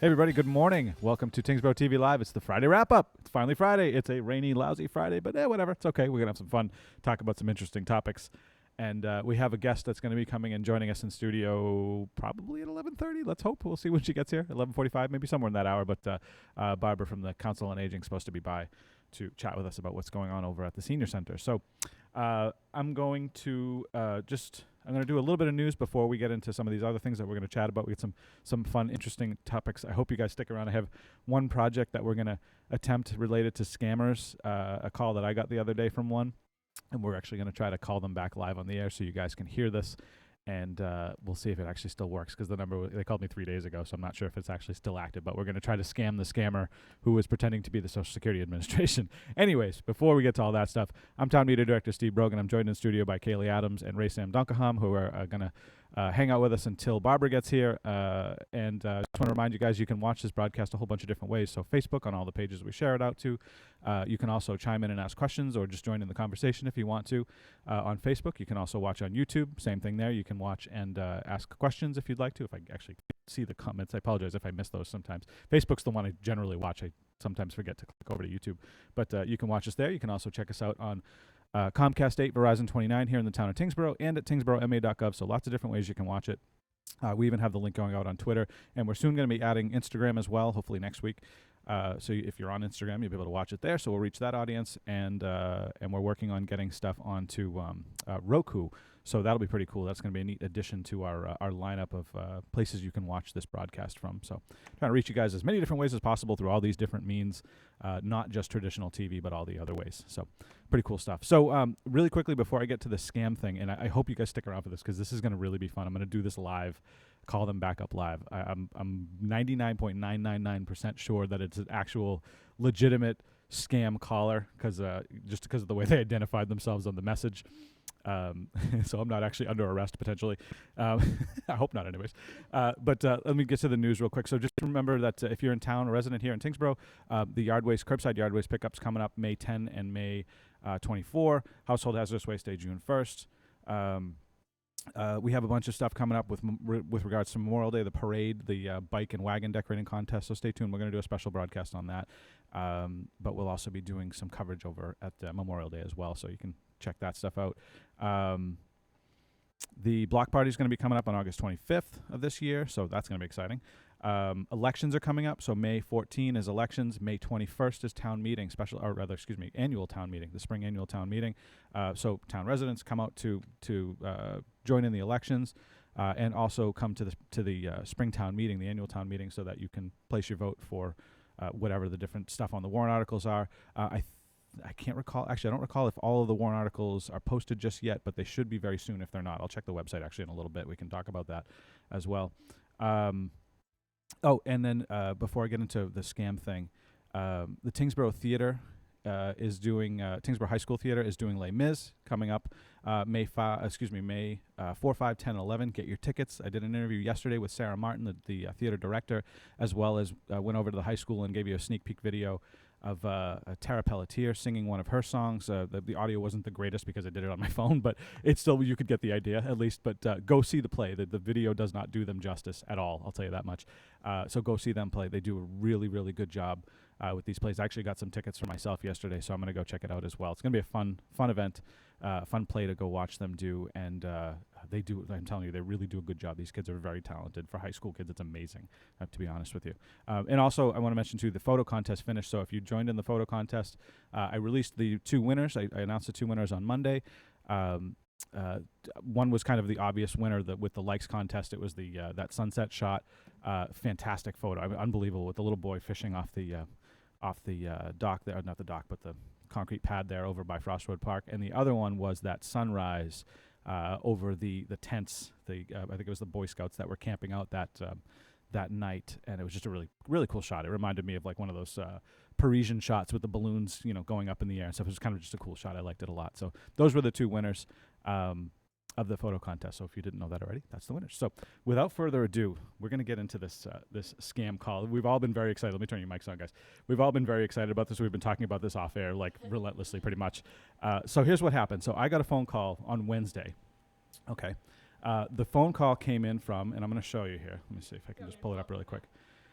Hey everybody, good morning. Welcome to Tyngsborough TV Live. It's the Friday wrap-up. It's finally Friday. It's a rainy, lousy Friday, but whatever. It's okay. We're going to have some fun, talk about some interesting topics. And we have a guest that's going to be coming and joining us in studio probably at 11:30. Let's hope. We'll see when she gets here. 11:45, maybe somewhere in that hour. But Barbara from the Council on Aging is supposed to be by to chat with us about what's going on over at the Senior Center. So I'm going to I'm going to do a little bit of news before we get into some of these other things that we're going to chat about. We get some fun, interesting topics. I hope you guys stick around. I have one project that we're going to attempt related to scammers, a call that I got the other day from one, and we're actually going to try to call them back live on the air so you guys can hear this, and we'll see if it actually still works, because the number, they called me 3 days ago, so I'm not sure if it's actually still active, but we're going to try to scam the scammer who was pretending to be the Social Security Administration. Anyways, before we get to all that stuff, I'm Town Media Director Steve Brogan. I'm joined in studio by Kaylee Adams and Ray Sam Dunkaham, who are going to hang out with us until Barbara gets here. And just want to remind you guys, you can watch this broadcast a whole bunch of different ways. So Facebook, on all the pages we share it out to. You can also chime in and ask questions or just join in the conversation if you want to. On Facebook, you can also watch on YouTube. Same thing there. You can watch and ask questions if you'd like to. If I actually see the comments, I apologize if I miss those sometimes. Facebook's the one I generally watch. I sometimes forget to click over to YouTube. But you can watch us there. You can also check us out on Comcast 8, Verizon 29 here in the town of Tyngsborough, and at tyngsboroughma.gov, so lots of different ways you can watch it. We even have the link going out on Twitter, and we're soon going to be adding Instagram as well, hopefully next week. So if you're on Instagram, you'll be able to watch it there, so we'll reach that audience, and we're working on getting stuff onto Roku, so that'll be pretty cool. That's going to be a neat addition to our lineup of places you can watch this broadcast from. So trying to reach you guys as many different ways as possible through all these different means, not just traditional TV, but all the other ways. So pretty cool stuff. So really quickly before I get to the scam thing, and I hope you guys stick around for this because this is going to really be fun. I'm going to do this live, call them back up live. I'm 99.999% sure that it's an actual legitimate scam caller because just because of the way they identified themselves on the message. So I'm not actually under arrest potentially. I hope not anyways. But let me get to the news real quick. So just remember that if you're in town, a resident here in Tyngsborough, the curbside yard waste pickups coming up May 10 and May 24. Household hazardous waste day June 1st. We have a bunch of stuff coming up with regards to Memorial Day, the parade, the bike and wagon decorating contest. So stay tuned. We're going to do a special broadcast on that. But we'll also be doing some coverage over at Memorial Day as well. So you can check that stuff out. The block party is going to be coming up on August 25th of this year. So that's going to be exciting. Elections are coming up. So May 14 is elections. May 21st is town meeting, annual town meeting, the spring annual town meeting. So town residents come out to join in the elections, and also come to the spring town meeting, the annual town meeting, so that you can place your vote for whatever the different stuff on the warrant articles are. I can't recall. Actually, I don't recall if all of the warrant articles are posted just yet, but they should be very soon if they're not. I'll check the website actually in a little bit. We can talk about that as well. And then before I get into the scam thing, the Tyngsborough Theater is doing Tyngsborough High School Theater is doing Les Mis coming up May 4, 5, 10, 11. Get your tickets. I did an interview yesterday with Sarah Martin, the theater director, as well as went over to the high school and gave you a sneak peek video of Tara Pelletier singing one of her songs. The audio wasn't the greatest because I did it on my phone, but it's still, you could get the idea at least. But go see the play. The video does not do them justice at all, I'll tell you that much. So go see them play. They do a really, really good job with these plays. I actually got some tickets for myself yesterday, so I'm going to go check it out as well. It's going to be a fun event, fun play to go watch them do, and they do. I'm telling you, they really do a good job. These kids are very talented. For high school kids, it's amazing, to be honest with you. And also, I want to mention, too, the photo contest finished. So if you joined in the photo contest, I released the 2 winners. I announced the 2 winners on Monday. One was kind of the obvious winner with the likes contest. It was that sunset shot. Fantastic photo. I mean, unbelievable, with the little boy fishing off the dock there. Not the dock, but the concrete pad there over by Frostwood Park. And the other one was that sunrise over the tents. I think it was the Boy Scouts that were camping out that night, and it was just a really, really cool shot. It reminded me of like one of those Parisian shots with the balloons, going up in the air and stuff. It was kind of just a cool shot. I liked it a lot. So those were the 2 winners of the photo contest. So if you didn't know that already, that's the winners. So without further ado, we're going to get into this scam call. We've all been very excited. Let me turn your mics on, guys. We've all been very excited about this. We've been talking about this off air, like relentlessly, pretty much. So here's what happened. So I got a phone call on Wednesday. Okay. The phone call came in from, and I'm going to show you here. Let me see if I can just pull it up really quick.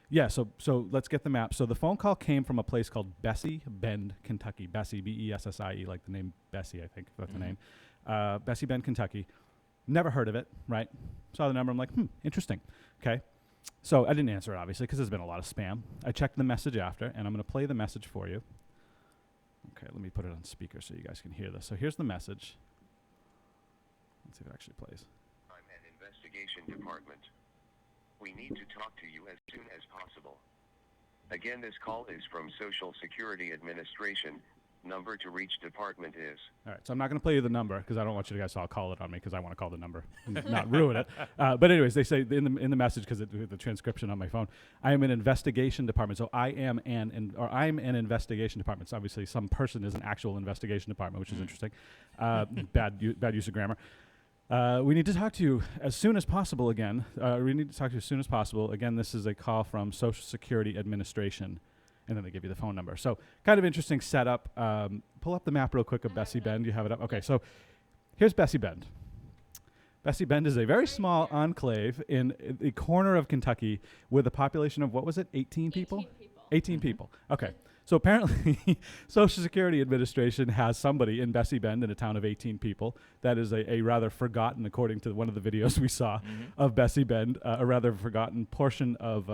Yeah, so let's get the map. So the phone call came from a place called Bessie Bend, Kentucky. Bessie, Bessie, like the name Bessie, I think that's the name. Bessie Bend, Kentucky. Never heard of it, right? Saw the number. I'm like, interesting. Okay. So I didn't answer it, obviously, because there's been a lot of spam. I checked the message after, and I'm going to play the message for you. Okay, let me put it on speaker so you guys can hear this. So here's the message. Let's see if it actually plays. I'm an investigation department. We need to talk to you as soon as possible. Again, this call is from Social Security Administration. Number to reach department is... All right, so I'm not going to play you the number because I don't want you guys to all call it on me because I want to call the number and not ruin it. But anyways, they say in the message, because the transcription on my phone, I am an investigation department. So I'm an investigation department. So obviously some person is an actual investigation department, which is interesting. Bad use of grammar. We need to talk to you as soon as possible again. Again, this is a call from Social Security Administration. And then they give you the phone number. So kind of interesting setup. Pull up the map real quick of Bessie Bend. You have it up? Okay, so here's Bessie Bend. Bessie Bend is a very small enclave in the corner of Kentucky with a population of, what was it, 18 people? 18 people. Okay. So apparently Social Security Administration has somebody in Bessie Bend in a town of 18 people. That is a rather forgotten, according to one of the videos we saw of Bessie Bend, a rather forgotten portion of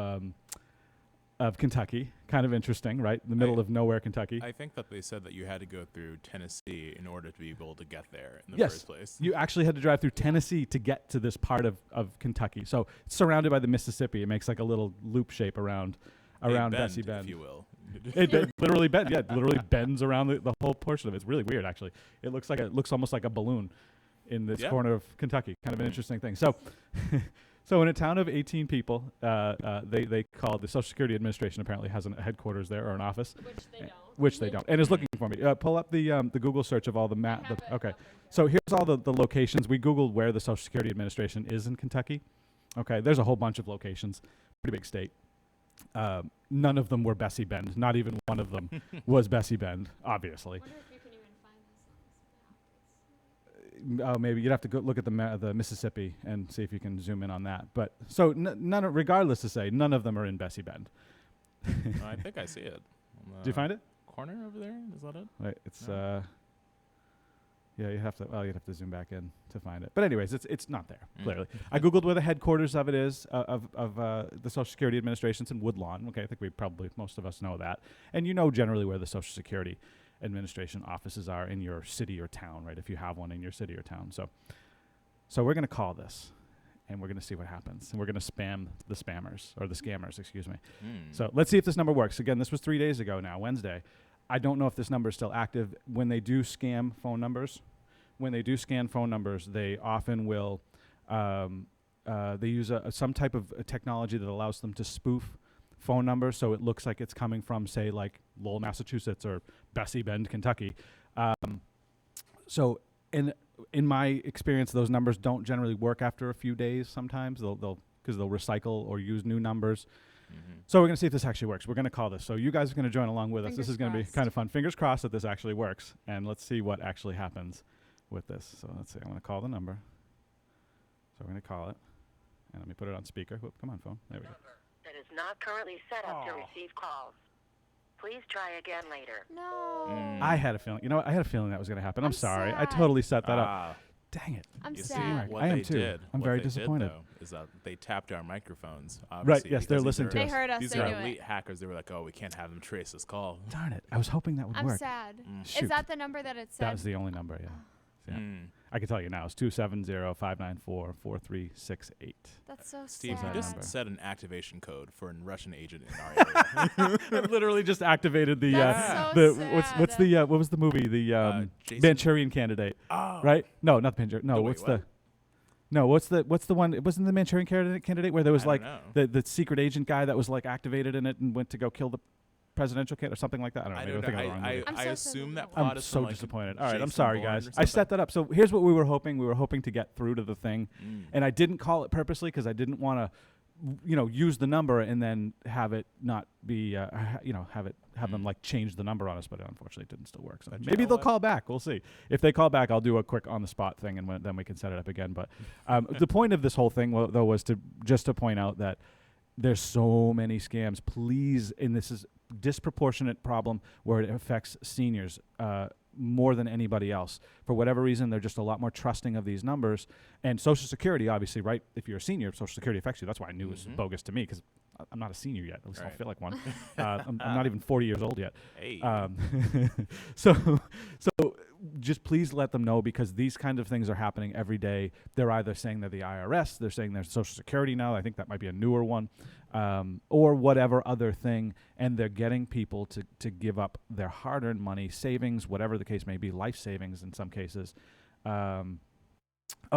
Kentucky. Kind of interesting, right? The middle of nowhere, Kentucky. I think that they said that you had to go through Tennessee in order to be able to get there in the first place. You actually had to drive through Tennessee to get to this part of Kentucky. So it's surrounded by the Mississippi. It makes like a little loop shape around Bessie Bend, if you will. It literally bends. Yeah, it literally bends around the whole portion of it. It's really weird, actually. It looks almost like a balloon in this corner of Kentucky. Kind of an interesting thing. So. So in a town of 18 people, they call the Social Security Administration apparently has a headquarters there or an office. Which they don't. And is looking for me. Pull up the Google search of all the map. Okay. So here's all the locations. We Googled where the Social Security Administration is in Kentucky. Okay. There's a whole bunch of locations. Pretty big state. None of them were Bessie Bend. Not even one of them was Bessie Bend, obviously. Oh, maybe you'd have to go look at the Mississippi and see if you can zoom in on that. But so regardless to say, none of them are in Bessie Bend. I think I see it. Do you find it? Corner over there? Is that it? Right. It's yeah. You'd have to zoom back in to find it. But anyways, it's not there clearly. I googled where the headquarters of it is of the Social Security Administration. It's in Woodlawn. Okay, I think most of us know that, and you know generally where the Social Security Administration offices are in your city or town, right? If you have one in your city or town. So we're going to call this, and we're going to see what happens. And we're going to spam the spammers, or the scammers, excuse me. So let's see if this number works. Again, this was 3 days ago now, Wednesday. I don't know if this number is still active. When they do scam phone numbers, they often will, they use some type of technology that allows them to spoof phone number, so it looks like it's coming from, say, like Lowell, Massachusetts, or Bessie Bend, Kentucky. So in my experience, those numbers don't generally work after a few days. Sometimes they'll recycle or use new numbers. So we're going to see if this actually works. We're going to call this. So you guys are going to join along with us. This is going to be kind of fun. Fingers crossed that this actually works, and let's see what actually happens with this. So let's see. I'm going to call the number. So we're going to call it, and let me put it on speaker. Whoop, come on, phone. There we go. That is not currently set up to receive calls. Please try again later. No. I had a feeling. You know what? I had a feeling that was going to happen. I'm sorry. sad. I totally set that up. Dang it. I'm You sad. see, what I am they too. did, I'm what very they disappointed. Did, though, is that they tapped our microphones. Right, Obviously, yes, they're because listening to They us. heard us. These They are knew elite it. hackers. They were like, "Oh, we can't have them trace this call." Darn it. I was hoping that would I'm work. sad. Shoot. Is that the number that it said? That was the only number, yeah. I can tell you now. It's 270-594-4368. That's so Steve, sad. you number. just set an activation code for a Russian agent in our area. I literally just activated the That's the so what's sad. the what was the movie, the Jason- Manchurian Candidate, right? No, not the Manchurian. No, No, what's wait, the what? No, what's the one? It wasn't the Manchurian Candidate where there was I like don't the secret agent guy that was like activated in it and went to go kill the presidential candidate or something like that. I don't know. Maybe I'm thinking of the wrong movie. I'm I so assume that sorry. plot I'm is so from, like, disappointed. All right, I'm Jason sorry, Bourne guys. or I set something. that up. So here's what we were hoping. We were hoping to get through to the thing, Mm. and I didn't call it purposely because I didn't want to, use the number and then have it not be, have them like change the number on us. But unfortunately, it didn't still work. So But you maybe know they'll what? call back. We'll see. If they call back, I'll do a quick on the spot thing, and then we can set it up again. But the point of this whole thing, though, was to point out that there's so many scams. Please, and this is disproportionate problem where it affects seniors more than anybody else. For whatever reason, they're just a lot more trusting of these numbers. And Social Security, obviously, right? If you're a senior, Social Security affects you. That's why I knew it was bogus to me, because I'm not a senior yet. At least I don't feel like one. I'm not even 40 years old yet. Hey. So just please let them know, because these kinds of things are happening every day. They're either saying they're the IRS, they're saying they're Social Security now. I think that might be a newer one, or whatever other thing. And they're getting people to give up their hard-earned money, savings, whatever the case may be, life savings in some cases.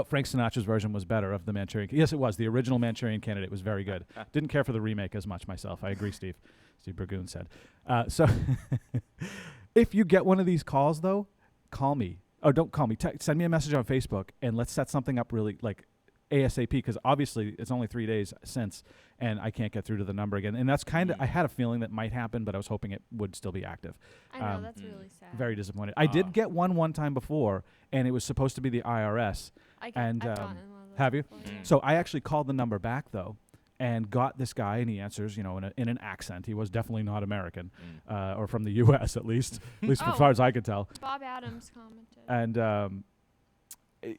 Frank Sinatra's version was better of the Manchurian. Yes, it was. The original Manchurian Candidate was very good. Didn't care for the remake as much myself. I agree, Steve. Steve Burgoon said. So if you get one of these calls, though, call me. Oh, don't call me. Send me a message on Facebook, and let's set something up really like ASAP, because obviously it's only 3 days since, and I can't get through to the number again. And that's kind of, I had a feeling that might happen, but I was hoping it would still be active. I know, that's really sad. Very disappointed. I did get one time before, and it was supposed to be the IRS. I've and gotten one of those have you? before, yeah. So I actually called the number back, though, and got this guy, and he answers, in an accent. He was definitely not American, or from the U.S. at least as far as I could tell. Bob Adams commented.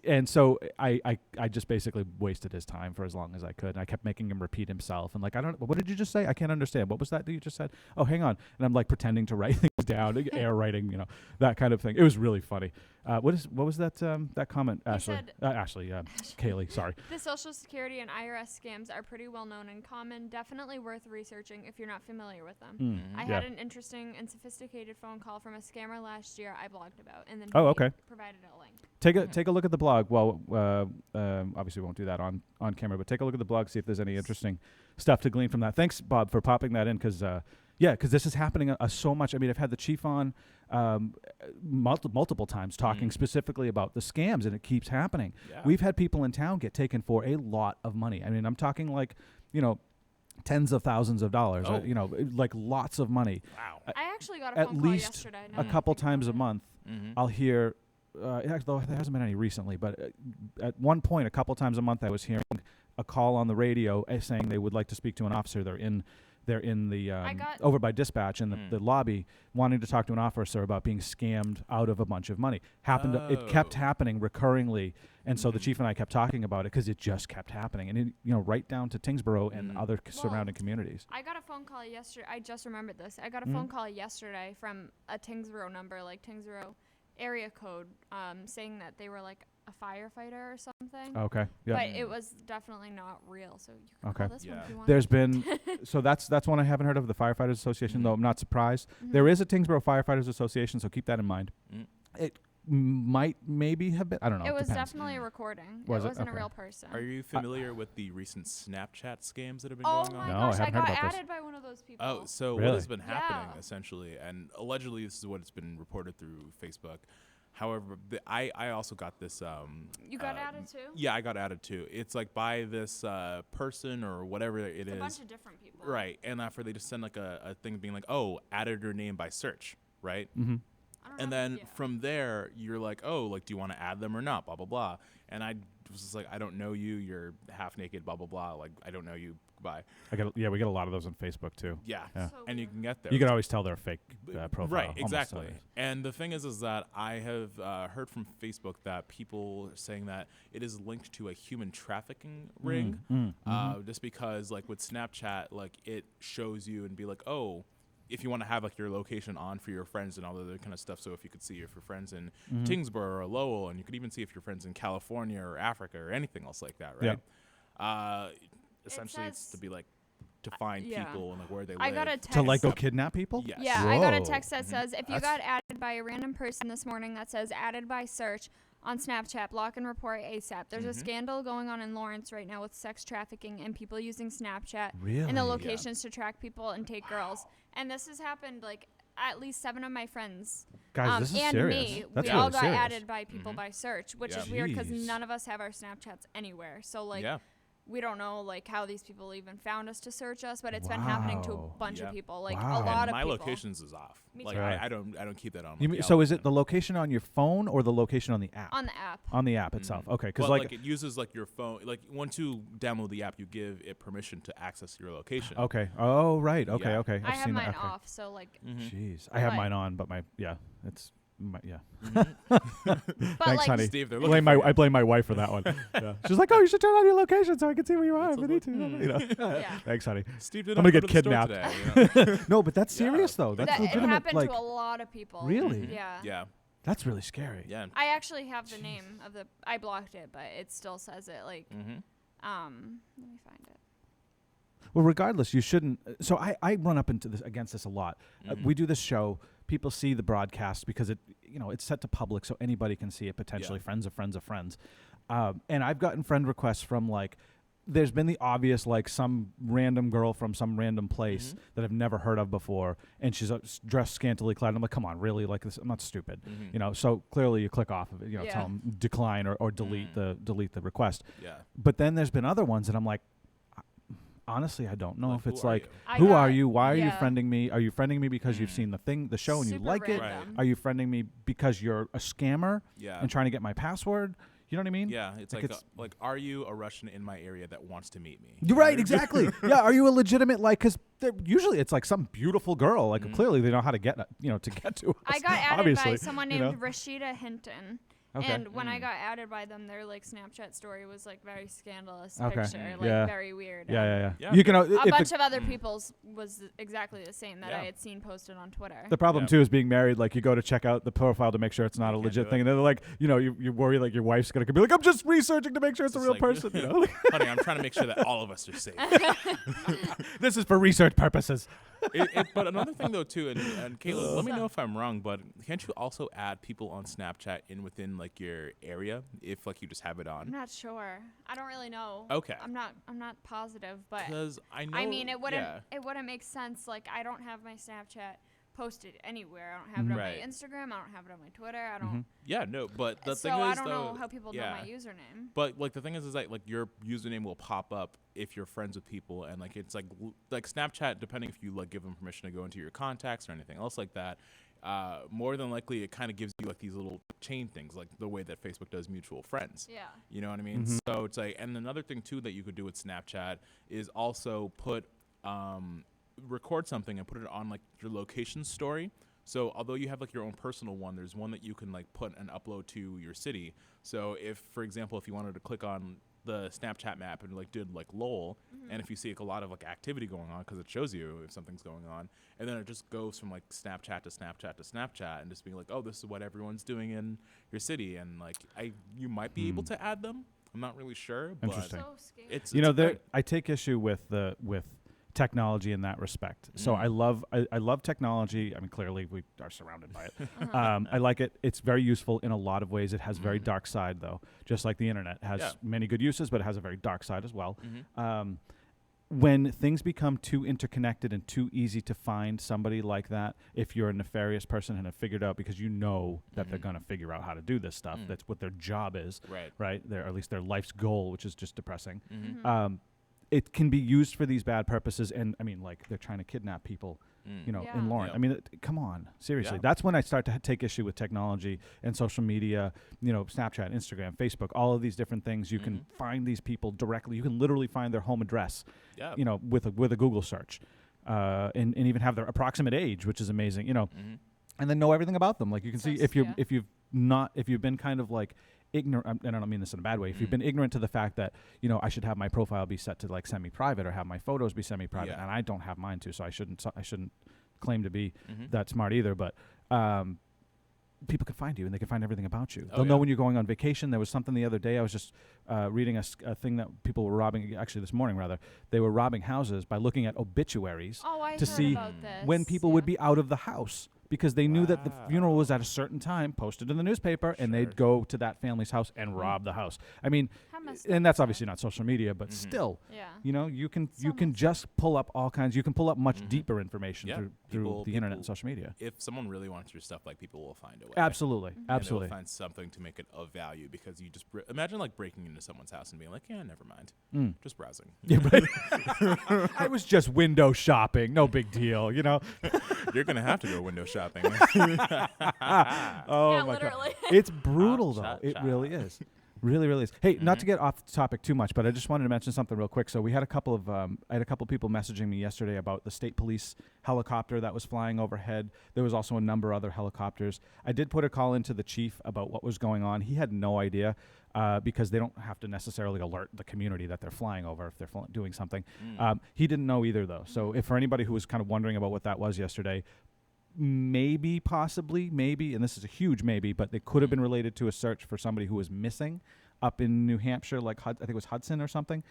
And so I just basically wasted his time for as long as I could. And I kept making him repeat himself. And like, what did you just say? I can't understand. What was that you just said? Oh, hang on. And I'm like pretending to write things down, air writing, that kind of thing. It was really funny. What was that comment, Ashley? Kaylee, sorry. The Social Security and IRS scams are pretty well known and common. Definitely worth researching if you're not familiar with them. I had an interesting and sophisticated phone call from a scammer last year I blogged about, and then he provided a link. Take a look at the blog. Well, obviously we won't do that on camera, but take a look at the blog, see if there's any interesting stuff to glean from that. Thanks, Bob, for popping that in, because this is happening so much. I mean, I've had the chief on multiple times talking specifically about the scams, and it keeps happening. Yeah. We've had people in town get taken for a lot of money. I mean, I'm talking like, tens of thousands of dollars, like lots of money. Wow. I actually got a phone call yesterday. At least a couple times a month, I'll hear, though there hasn't been any recently, but at one point, a couple times a month, I was hearing a call on the radio saying they would like to speak to an officer. They're in the over by dispatch in the lobby, wanting to talk to an officer about being scammed out of a bunch of money. It kept happening recurringly, and so the chief and I kept talking about it because it just kept happening, and right down to Tyngsborough and other surrounding communities. I got a phone call yesterday. I just remembered this. I got a phone call yesterday from a Tyngsborough number, like Tyngsborough area code, saying that they were like a firefighter or something. Okay. Yeah. But it was definitely not real, so you can call this one if you want. There's been so that's one I haven't heard of, the Firefighters Association, though I'm not surprised. There is a Tyngsborough Firefighters Association, so keep that in mind. It might maybe have been, I don't know. It was depends. definitely a recording. Was it it? wasn't Okay. a real person. Are you familiar with the recent Snapchat scams that have been Oh going on? my No, gosh, I I haven't got heard about this. added by one of those people. Oh, so Really? what has been happening Yeah. essentially, and allegedly this is what it's been reported through Facebook. However, I also got this. You got added too? Yeah, I got added too. It's like by this person or whatever it is. It's a bunch of different people. Right, and after they just send like a thing being like, oh, added your name by search, right? Mm-hmm. I don't And know, then yeah. from there, you're like, oh, like, do you want to add them or not? Blah, blah, blah. And I was just like, I don't know you. You're half naked, blah, blah, blah. Like, I don't know you. Goodbye. We get a lot of those on Facebook too. Yeah. Yeah. So And you weird. can get there. You can always tell they're a fake profile. Right, almost exactly. always. And the thing is that I have heard from Facebook that people are saying that it is linked to a human trafficking ring. Just because, like, with Snapchat, like, it shows you and be like, oh, if you want to have like your location on for your friends and all the other kind of stuff. So if you could see if your friends in Tyngsborough or Lowell, and you could even see if your friends in California or Africa or anything else like that, right? Essentially, it's to be like to find people and like where they live. I got a text. To like go kidnap people? Yes. Yeah, I got a Whoa. text that says, if you got added by a random person this morning that says added by search on Snapchat, block and report ASAP. There's a scandal going on in Lawrence right now with sex trafficking and people using Snapchat and the locations to track people and take girls. And this has happened like at least 7 of my friends. Guys, this is and serious. me, That's we really all got serious. added by people by search, which is weird because Jeez. none of us have our Snapchats anywhere. So like, Yeah. we don't know like how these people even found us to search us, but it's been happening to a bunch of people, like a lot of my people. locations is off. Me Like too. I don't keep that on. You like, mean, the so is it algorithm. the location on your phone or the location on the app? On the app. On the app itself. Okay, because Well, like it uses like your phone. Like once you download the app, you give it permission to access your location. Okay. Oh, right. Okay. Yeah. Okay. I I've have seen mine that. Okay. off, so like, Jeez, I have But- mine on, but it's yeah. but Thanks, like, honey. Steve, they're Blame looking for I you. blame my wife for that one. Yeah. She's like, oh, you should turn on your location so I can see where you are That's if a we need to. look- You know. Yeah. Thanks, honey. Steve did I'm not gonna go get to the store kidnapped. today, you know? No, but that's Yeah. serious though. That's that, it legitimate. happened Like, to a lot of people. Really? Yeah. Yeah, that's really scary. yeah. I actually have the name of the. I blocked it, but it still says it. Like, let me find it. Well, regardless, you shouldn't. So I run up into this against this a lot. We do this show. People see the broadcast because it's set to public, so anybody can see it. Potentially, friends of friends of friends. And I've gotten friend requests from like. There's been the obvious, like some random girl from some random place that I've never heard of before, and she's dressed scantily clad. I'm like, come on, really? Like this? I'm not stupid, So clearly, you click off of it. Tell them decline or delete the request. Yeah. But then there's been other ones that I'm like, honestly, I don't know Like, if it's who are like, you? who are you? Why are you yeah. friending me? Are you friending me because you've seen the show and you Super like it? random. Are you friending me because you're a scammer Yeah. and trying to get my password? You know what I mean? Yeah, it's Like like, like, are you a Russian in my area that wants to meet me? You're right, exactly. Yeah, are you a legitimate because usually it's like some beautiful girl. Like clearly they know how to get to get to us. I got added obviously, by someone you named know? Rashida Hinton. Okay. And when I got added by them, their like Snapchat story was like very scandalous Okay. picture, like Yeah. very weird. Yeah. Yeah. You can A if bunch the, of other people's was exactly the same that Yeah. I had seen posted on Twitter. the problem Yeah. too is being married. Like you go to check out the profile to make sure it's not a can't legit do thing, it. and then they're like, you worry like your wife's gonna be like, I'm just researching to make sure it's a Just real like- person. Honey, I'm trying to make sure that all of us are safe. This is for research purposes. But another thing though too, and Caitlin, let me know if I'm wrong, but can't you also add people on Snapchat in within like your area if like you just have it I'm on? not sure. I don't really know. Okay. I'm not positive, but Because I know. I mean it wouldn't Yeah. it wouldn't make sense. Like I don't have my Snapchat posted anywhere. I don't have it Right. on my Instagram. I don't have it on my Twitter. I don't. Yeah, no, but the So thing I is don't though, know how people know my username. But like the thing is that like your username will pop up if you're friends with people, and like it's like Snapchat, depending if you like give them permission to go into your contacts or anything else like that. More than likely, it kind of gives you like these little chain things, like the way that Facebook does mutual friends. Yeah. You know what I mean? So it's like, and another thing too that you could do with Snapchat is also record something and put it on like your location story. So although you have like your own personal one, there's one that you can like put and upload to your city. So if, for example, if you wanted to click on the Snapchat map and like did like Lowell, and if you see like a lot of like activity going on, because it shows you if something's going on, and then it just goes from like Snapchat to Snapchat to Snapchat, and just being like, oh, this is what everyone's doing in your city, and like you might be able to add them. I'm not really sure, but Interesting. So scary. it's I take issue with technology in that respect. So I love technology. I mean, clearly we are surrounded by it. I like it. It's very useful in a lot of ways. It has very dark side though, just like the internet has many good uses, but it has a very dark side as well. When things become too interconnected and too easy to find somebody like that, if you're a nefarious person and have figured out, because you know that they're going to figure out how to do this stuff, that's what their job is, right? Or at least their life's goal, which is just depressing. It can be used for these bad purposes, and I mean, like they're trying to kidnap people, Yeah. in Lawrence. Yeah. I mean, come on, seriously. Yeah. That's when I start to take issue with technology and social media. Snapchat, Instagram, Facebook, all of these different things. You can find these people directly. You can literally find their home address, with a Google search, and even have their approximate age, which is amazing. And then know everything about them. Like you can see if you've been kind of like ignorant, and I don't mean this in a bad way, if you've been ignorant to the fact that, I should have my profile be set to like semi-private or have my photos be semi-private, and I don't have mine to, so I shouldn't claim to be that smart either, but people can find you and they can find everything about you. They'll know when you're going on vacation. There was something the other day, I was just reading a thing that people were robbing, actually this morning rather, they were robbing houses by looking at obituaries I to heard see about this. when people would be out of the house, because they knew that the funeral was at a certain time, posted in the newspaper, and they'd go to that family's house and rob the house. I mean, How messed and up, that's so- obviously not social media, but still, Yeah. you know, you can So messed just pull up all kinds. You can pull up much deeper information Yeah. through People- the internet and people- social media. If someone really wants your stuff, like people will find a way. Absolutely, And they absolutely. will find something to make it of value because you just imagine like breaking into someone's house and being like, yeah, never mind, just browsing. Yeah, right. I was just window shopping. No big deal, you know. You're gonna have to go window shopping. Oh Yeah, my literally. god, it's brutal though. Cha, It cha. really is. Really, really is. Hey, not to get off the topic too much, but I just wanted to mention something real quick. So we had a couple of I had a couple people messaging me yesterday about the state police helicopter that was flying overhead. There was also a number of other helicopters. I did put a call into the chief about what was going on. He had no idea because they don't have to necessarily alert the community that they're flying over if they're doing something. He didn't know either though. So if for anybody who was kind of wondering about what that was yesterday, maybe, possibly, maybe, and this is a huge maybe, but they could have been related to a search for somebody who was missing up in New Hampshire, like I think it was Hudson or something.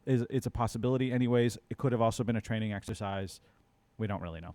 It's a possibility. Anyways, it could have also been a training exercise. We don't really know.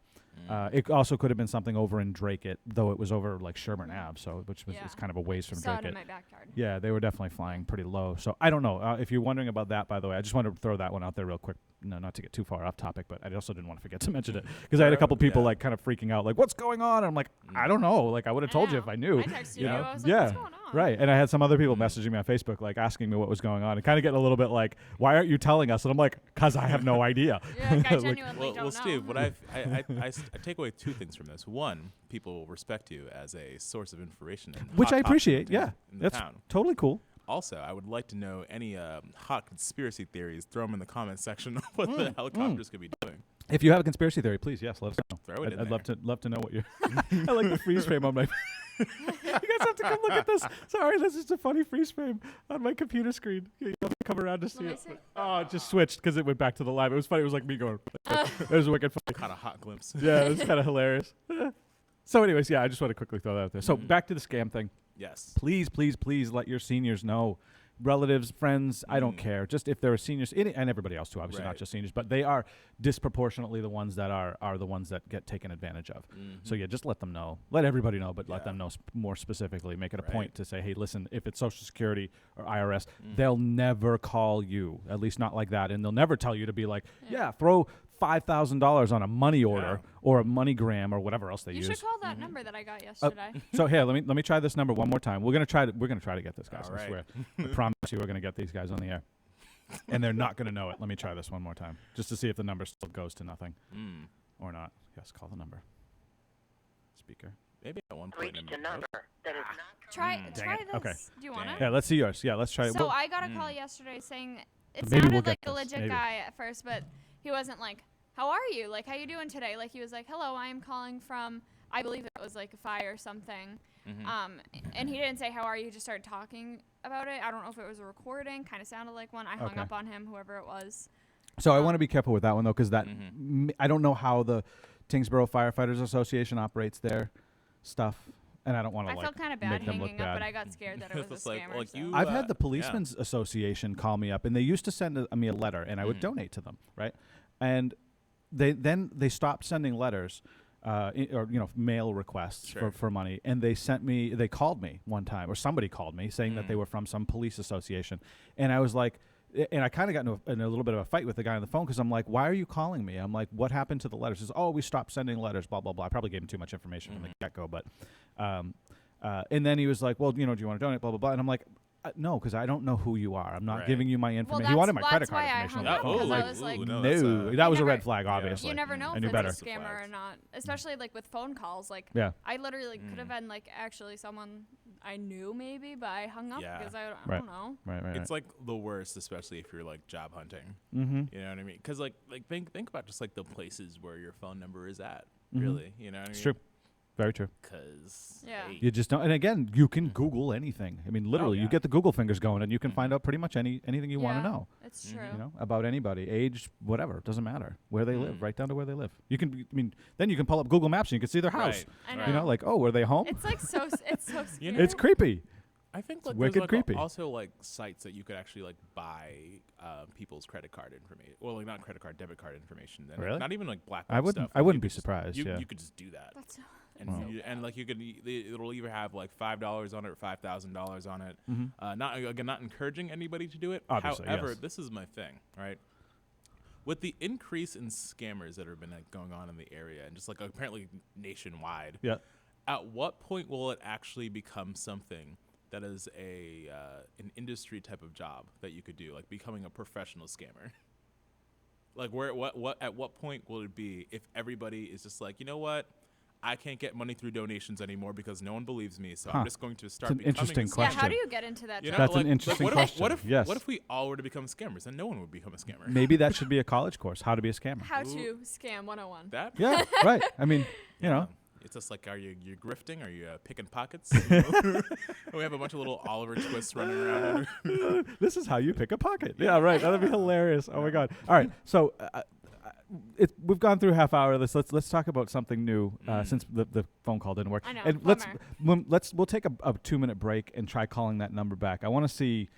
It also could have been something over in Drake, though it was over like Sherburne Ave, so which was it's kind of a ways from Saw it Drake. in my backyard. Yeah, they were definitely flying pretty low. So I don't know. If you're wondering about that, by the way, I just wanted to throw that one out there real quick. No, not to get too far off topic, but I also didn't want to forget to mention it because I had a couple people Yeah. like kind of freaking out, like, "What's going on?" And I'm like, "I don't know. Like, I would have told you if I knew." I texted you you. know? I was like, yeah, what's going on? right. And I had some other people messaging me on Facebook, like asking me what was going on, and kind of getting a little bit like, "Why aren't you telling us?" And I'm like, "Cause I have no idea." Yeah, like, I Like, genuinely don't know. Steve, what I take away two things from this. One, people respect you as a source of information, and which hot I topics appreciate. in Yeah, the that's town. totally cool. Also, I would like to know any hot conspiracy theories. Throw them in the comment section of what the helicopters could be doing. If you have a conspiracy theory, please, yes, let us know. Throw it in I'd there. love to know what you're. I like the freeze frame on my. You guys have to come look at this. Sorry, this is a funny freeze frame on my computer screen. You have to come around to see me it. see. Oh, it just switched because it went back to the live. It was funny. It was like me going. It was wicked funny. Caught a hot glimpse. Yeah, it was kind of hilarious. So, anyways, yeah, I just want to quickly throw that out there. So, back to the scam thing. Yes. Please, please, please let your seniors know. Relatives, friends, I don't care. Just if there are seniors, and everybody else too, obviously, not Right. just seniors, but they are disproportionately the ones that are the ones that get taken advantage of. So yeah, just let them know. Let everybody know, but let Yeah. them know more specifically. Make it a Right. point to say, hey, listen, if it's Social Security or IRS, they'll never call you, at least not like that, and they'll never tell you to be like, yeah, throw $5,000 on a money order or a MoneyGram or whatever else they You use. should call that number that I got yesterday. So here, let me try this number one more time. We're gonna try to get this, guys. All I right. swear. I promise you, we're gonna get these guys on the air, and they're not gonna know it. Let me try this one more time, just to see if the number still goes to nothing or not. Yes, call the number. Speaker. Maybe at one point. Reached a number that is not Try Dang try it. this. Okay. Do you want Dang it? Yeah, let's see yours. Yeah, let's try it. So Well, I got a call yesterday saying it maybe we'll sounded like get a this, legit maybe. guy at first, but he wasn't like, "How are you? Like, how you doing today?" Like, he was like, "Hello, I am calling from," I believe it was like a fire or something. And he didn't say how are you. He just started talking about it. I don't know if it was a recording. Kind of sounded like one. I hung Okay. up on him, whoever it was. so I want to be careful with that one though, because that I don't know how the Tyngsborough Firefighters Association operates their stuff, and I don't want to I like felt kind of make bad them look hanging up, bad. but I got scared that it was It's a like- scammer. like so. you- I've had the yeah. Policemen's Association call me up, and they used to send me a letter, and I would donate to them, right? And they stopped sending letters, or mail requests Sure. for money, and they called me one time, or somebody called me saying that they were from some police association, and I was like. And I kind of got in a little bit of a fight with the guy on the phone because I'm like, why are you calling me? I'm like, what happened to the letters? He says, oh, we stopped sending letters, blah, blah, blah. I probably gave him too much information from the get-go. But, and then he was like, well, do you want to donate, blah, blah, blah. And I'm like, no, because I don't know who you are. I'm not Right. giving you my Well, information. He wanted my that's credit card why I information on hung the up, phone. because I'm I like, was like, no, no, that's, that was a You red never- flag, obviously. You never know I if knew it's better. a That's the scammer or flags. not, especially like with phone calls. Like, Yeah. I literally could have been like actually someone I knew maybe, but I hung up Yeah. because I Right. don't know. Right. It's like the worst, especially if you're like job hunting. Mm-hmm. You know what I mean? Because like think about just like the places where your phone number is at. Mhm. Really, you know what I mean? It's true. Very true. Because Yeah. You just don't. And again, you can Google anything. I mean, literally, you yeah. get the Google fingers going, and you can find out pretty much anything you want to Yeah, know. It's true. You know, about anybody, age, whatever, doesn't matter. Where they live, right down to where they live. You can. I mean, then you can pull up Google Maps and you can see their house. I Right. You know, know. like, oh, were they home? It's like so. It's so You scary. know- It's creepy. I think It's like wicked there's like creepy. also like sites that you could actually like buy people's credit card information. Well, like not credit card, debit card information. And Really? Not even like black. I wouldn't. Stuff. I Like, wouldn't you be could just- surprised. You, yeah. you could just do that. That's and Wow. and like you could it'll either have like $5 on it or $5,000 on it. Not encouraging anybody to do it. Obviously, However, yes. this is my thing, right? With the increase in scammers that have been like, going on in the area and just like apparently nationwide, Yeah. at what point will it actually become something that is an industry type of job that you could do, like becoming a professional scammer? Like at what point will it be if everybody is just like, you know what, I can't get money through donations anymore because no one believes me, so I'm just going to start It's an becoming interesting a scammer. question. Yeah, how do you get into that You job? know, That's an interesting question. What if Yes. what if we all were to become scammers? Then no one would become a scammer. Maybe that should be a college course. How to be a scammer. How to scam 101. That Yeah. Right. I mean, you know. It's just like, are you grifting? Are you picking pockets? We have a bunch of little Oliver Twists running around. This is how you pick a pocket. Yeah, right. That'd be hilarious. Oh my god. All right. So we've gone through a half hour of this. Let's talk about something new since the phone call didn't work. I know, And we'll take a 2-minute break and try calling that number back. I want to see.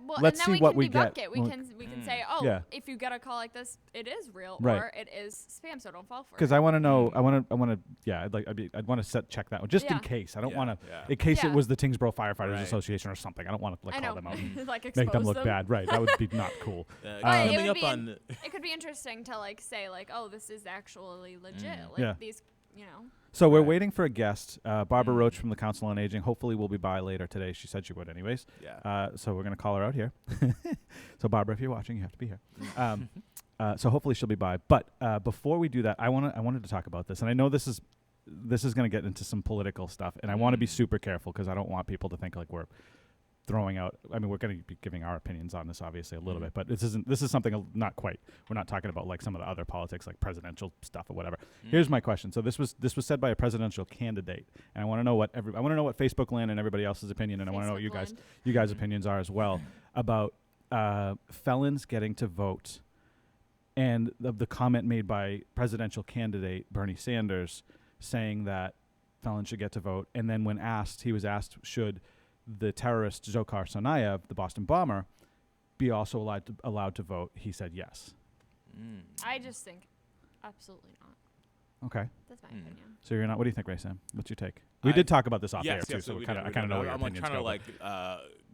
Let's and then see we what can we debunk get. it. We can say, oh, Yeah. if you get a call like this, it is real Right. or it is spam, so don't fall for it. Because I want to know. I want to. Yeah. I'd want to check that one just in Yeah. case. I don't Yeah, want to. yeah. In case it Yeah. was the Tyngsborough Firefighters Right. Association or something. I don't want to I call know, them out and like make them expose look bad. Right. That would be not cool. But it Coming would up be on it could be interesting to like say like, oh, this is actually legit. Like Yeah. these, you know. So we're Right. waiting for a guest. Barbara Roach from the Council on Aging. Hopefully will be by later today. She said she would anyways. yeah. So we're going to call her out here. So Barbara, if you're watching, you have to be here. So hopefully she'll be by. But before we do that, I wanted to talk about this. And I know this is going to get into some political stuff. And I want to be super careful because I don't want people to think like we're throwing out. I mean, we're going to be giving our opinions on this obviously a little bit, but this is something not quite. We're not talking about like some of the other politics like presidential stuff or whatever. Here's my question. So this was said by a presidential candidate, and I want to know what Facebook land and everybody else's opinion, and I want to know what you guys opinions are as well about felons getting to vote, and the comment made by presidential candidate Bernie Sanders saying that felons should get to vote, and then when he was asked should the terrorist Dzhokhar Tsarnaev, the Boston bomber, be also allowed to vote, he said yes. I just think absolutely not. Okay. That's my opinion. So you're not. What do you think, Ray Sam? What's your take? We did talk about this off air Yes, too, yes, so we I kind of know where your I'm like opinions trying go. to like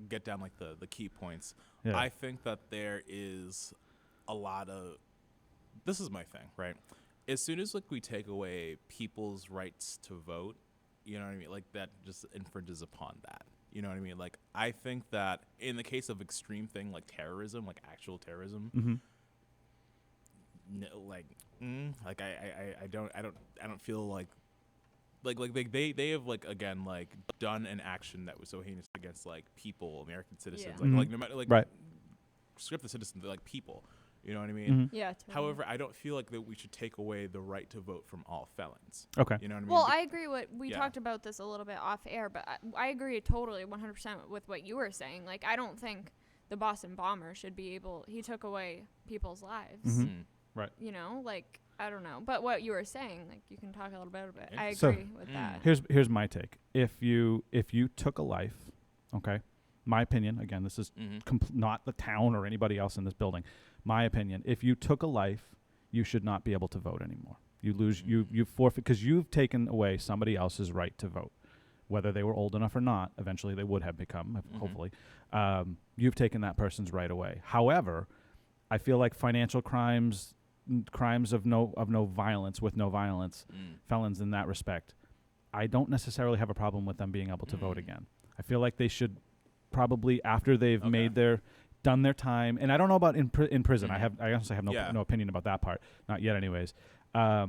get down like the key points. Yeah. I think that there is a lot of. This is my thing, right? As soon as like we take away people's rights to vote, you know what I mean? Like that just infringes upon that. You know what I mean? Like I think that in the case of extreme thing like terrorism, like actual terrorism, no, like I don't feel like they have like again like done an action that was so heinous against like people, American citizens, Yeah. like no matter like Right. script the citizens, they're like people. You know what I mean? Yeah. Totally. However, I don't feel like that we should take away the right to vote from all felons. Okay. You know what I mean? Well, I agree. We Yeah. talked about this a little bit off air, but I agree totally 100% with what you were saying. Like, I don't think the Boston bomber should be able. He took away people's lives. Right. You know, like I don't know, but what you were saying, like you can talk a little bit about it. I So- agree with that. Here's my take. If you took a life, okay, my opinion. Again, this is not the town or anybody else in this building. My opinion. If you took a life, you should not be able to vote anymore. You lose. You forfeit because you've taken away somebody else's right to vote, whether they were old enough or not. Eventually, they would have become. Hopefully, you've taken that person's right away. However, I feel like financial crimes of no violence with no violence, felons in that respect, I don't necessarily have a problem with them being able to vote again. I feel like they should probably after they've done their time, and I don't know about in prison. I honestly have no opinion about that part, not yet, anyways. I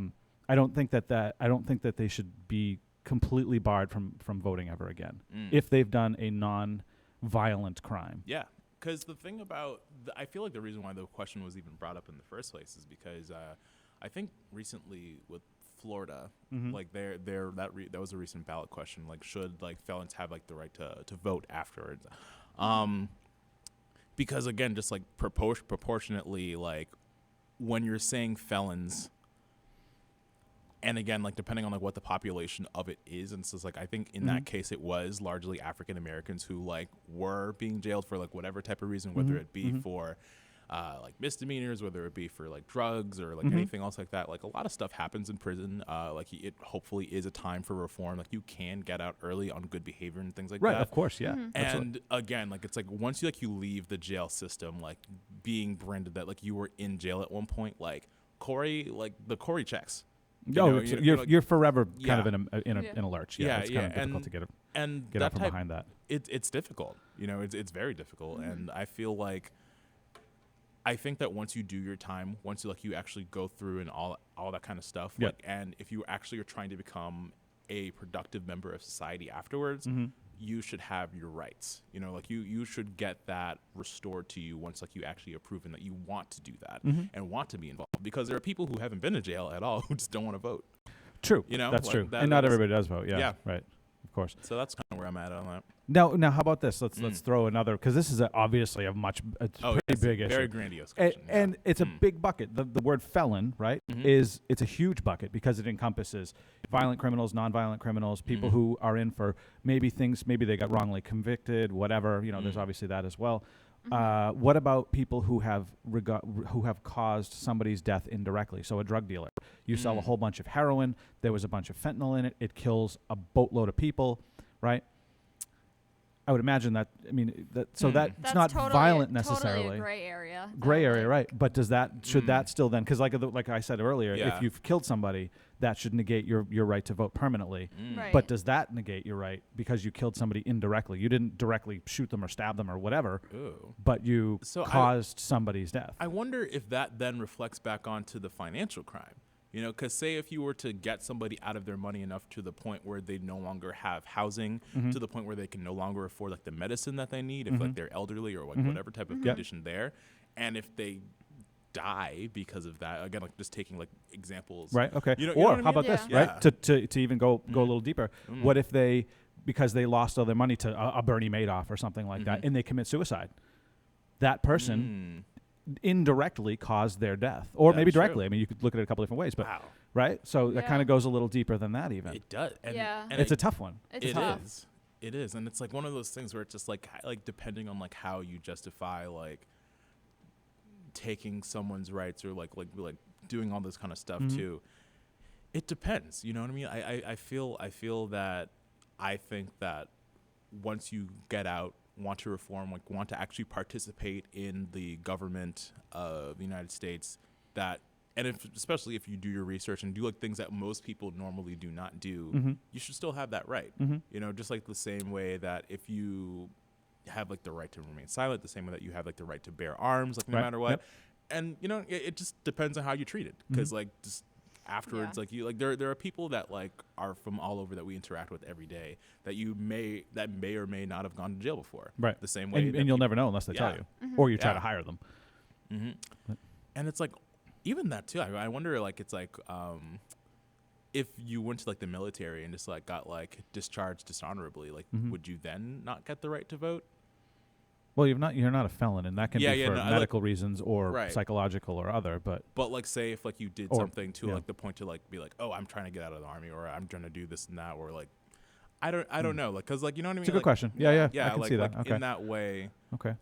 don't think that they should be completely barred from voting ever again if they've done a non-violent crime. Yeah, because the thing about I feel like the reason why the question was even brought up in the first place is because I think recently with Florida, like that was a recent ballot question. Like, should like felons have like the right to vote afterwards? Because again, just like proportionately, like when you're saying felons, and again, like depending on like what the population of it is, and so it's like I think in that case it was largely African Americans who like were being jailed for like whatever type of reason, whether it be for like misdemeanors, whether it be for like drugs or like anything else like that. Like a lot of stuff happens in prison. Like it hopefully is a time for reform. Like you can get out early on good behavior and things like that. Right, of course, yeah. And again, like it's like once you leave the jail system, like being branded that like you were in jail at one point, like Corey, like the Corey checks. You're forever kind of in a lurch. Yeah, it's kind of difficult to get out from behind that. It's difficult. It's very difficult, and I feel like I think that once you do your time, once you actually go through and all that kind of stuff, like, and if you actually are trying to become a productive member of society afterwards, you should have your rights. You should get that restored to you once you actually have proven that you want to do that and want to be involved. Because there are people who haven't been to jail at all who just don't want to vote. True. That's true. And not everybody does vote. Yeah. Right. Of course. So that's kind of where I'm at on that. Now, how about this? Let's throw another, because this is obviously a pretty big issue. Very grandiose question. And it's a big bucket. The word felon, right, it's a huge bucket because it encompasses violent criminals, nonviolent criminals, people who are in for maybe they got wrongly convicted, whatever. There's obviously that as well. What about people who have caused somebody's death indirectly? So a drug dealer, you sell a whole bunch of heroin. There was a bunch of fentanyl in it. It kills a boatload of people, right? I would imagine that. I mean, that's not violent necessarily. Totally a gray area. Gray area, right? But should that still then? Because like I said earlier, if you've killed somebody, that should negate your right to vote permanently. Right. But does that negate your right because you killed somebody indirectly? You didn't directly shoot them or stab them or whatever, but you caused somebody's death. I wonder if that then reflects back onto the financial crime. Because say if you were to get somebody out of their money enough to the point where they no longer have housing, to the point where they can no longer afford like the medicine that they need, if like they're elderly or like whatever type of condition there, and if they die because of that, again, like just taking like examples, right? Okay. Or how about this, right? To even go a little deeper, what if because they lost all their money to a Bernie Madoff or something like that, and they commit suicide? That person indirectly caused their death, or maybe directly. I mean, you could look at it a couple different ways, but right. So that kind of goes a little deeper than that. Even it does. And it's a tough one. It's tough. It is, and it's like one of those things where it's just like depending on like how you justify like taking someone's rights or like doing all this kind of stuff too. It depends. You know what I mean? I feel that I think that once you get out, want to reform, like want to actually participate in the government of the United States, especially if you do your research and do like things that most people normally do not do, you should still have that right. Just like the same way that if you have like the right to remain silent, the same way that you have like the right to bear arms, like no matter what. And it just depends on how you treat it, because like just afterwards, like you, like there are people that like are from all over that we interact with every day that may or may not have gone to jail before. Right. The same way, and you'll never know unless they tell you, or you try to hire them. And it's like even that too. I wonder, like it's like if you went to like the military and just like got like discharged dishonorably, like would you then not get the right to vote? Well, you're not a felon, and that can be for medical reasons or psychological or other. But like, say if like you did something to like the point to like be like, oh, I'm trying to get out of the army, or I'm trying to do this and that, or like, I don't know, like, cause like you know what I mean. It's a good question. Yeah, I can like, see that. Like, okay. In that way. Okay.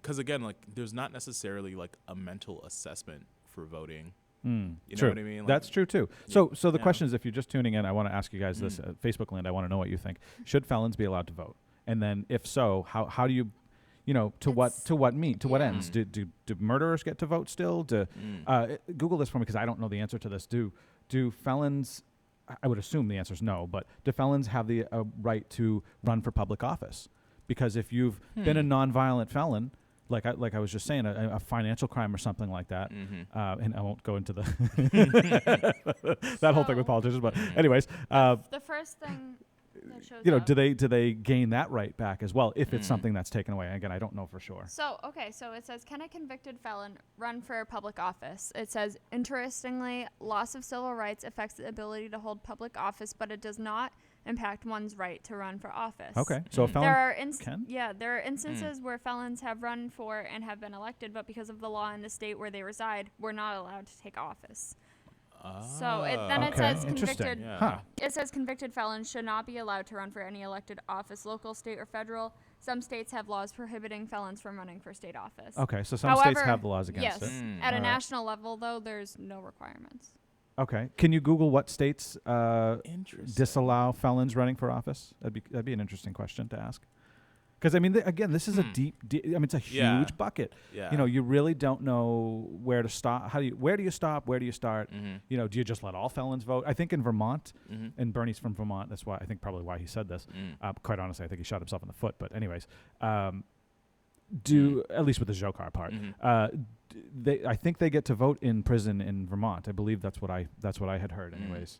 Cause again, like, there's not necessarily like a mental assessment for voting. You know what I mean? Like, that's true too. So the question is, if you're just tuning in, I want to ask you guys this. Facebook land, I want to know what you think. Should felons be allowed to vote? And then, if so, how do you? To what ends? Do murderers get to vote still? Google this for me because I don't know the answer to this. Do felons? I would assume the answer is no, but do felons have the right to run for public office? Because if you've been a nonviolent felon, like I was just saying, a financial crime or something like that, and I won't go into the that whole thing with politicians, but anyways, the first thing. Do they gain that right back as well if it's something that's taken away? Again, I don't know for sure. So it says, can a convicted felon run for public office? It says, interestingly, loss of civil rights affects the ability to hold public office, but it does not impact one's right to run for office. Okay, so a felon can? Yeah, there are instances where felons have run for and have been elected, but because of the law in the state where they reside, were not allowed to take office. So it says convicted. Yeah. It says convicted felons should not be allowed to run for any elected office, local, state, or federal. some states have laws prohibiting felons from running for state office. Okay, so some states However, have the laws against yes, it. at a Alright. national level, though, there's no requirements. Okay. Can you Google what states Interesting. disallow felons running for office? That'd be an interesting question to ask. Because I mean, again, this is a deep. I mean, it's a Yeah. huge bucket. Yeah. You know, you really don't know where to stop. Where do you stop? Where do you start? You know, do you just let all felons vote? I think in Vermont, and Bernie's from Vermont. That's why I think probably why he said this. Quite honestly, I think he shot himself in the foot. But anyways, at least with the Zhokar part, I think they get to vote in prison in Vermont. I believe that's what I had heard. Anyways.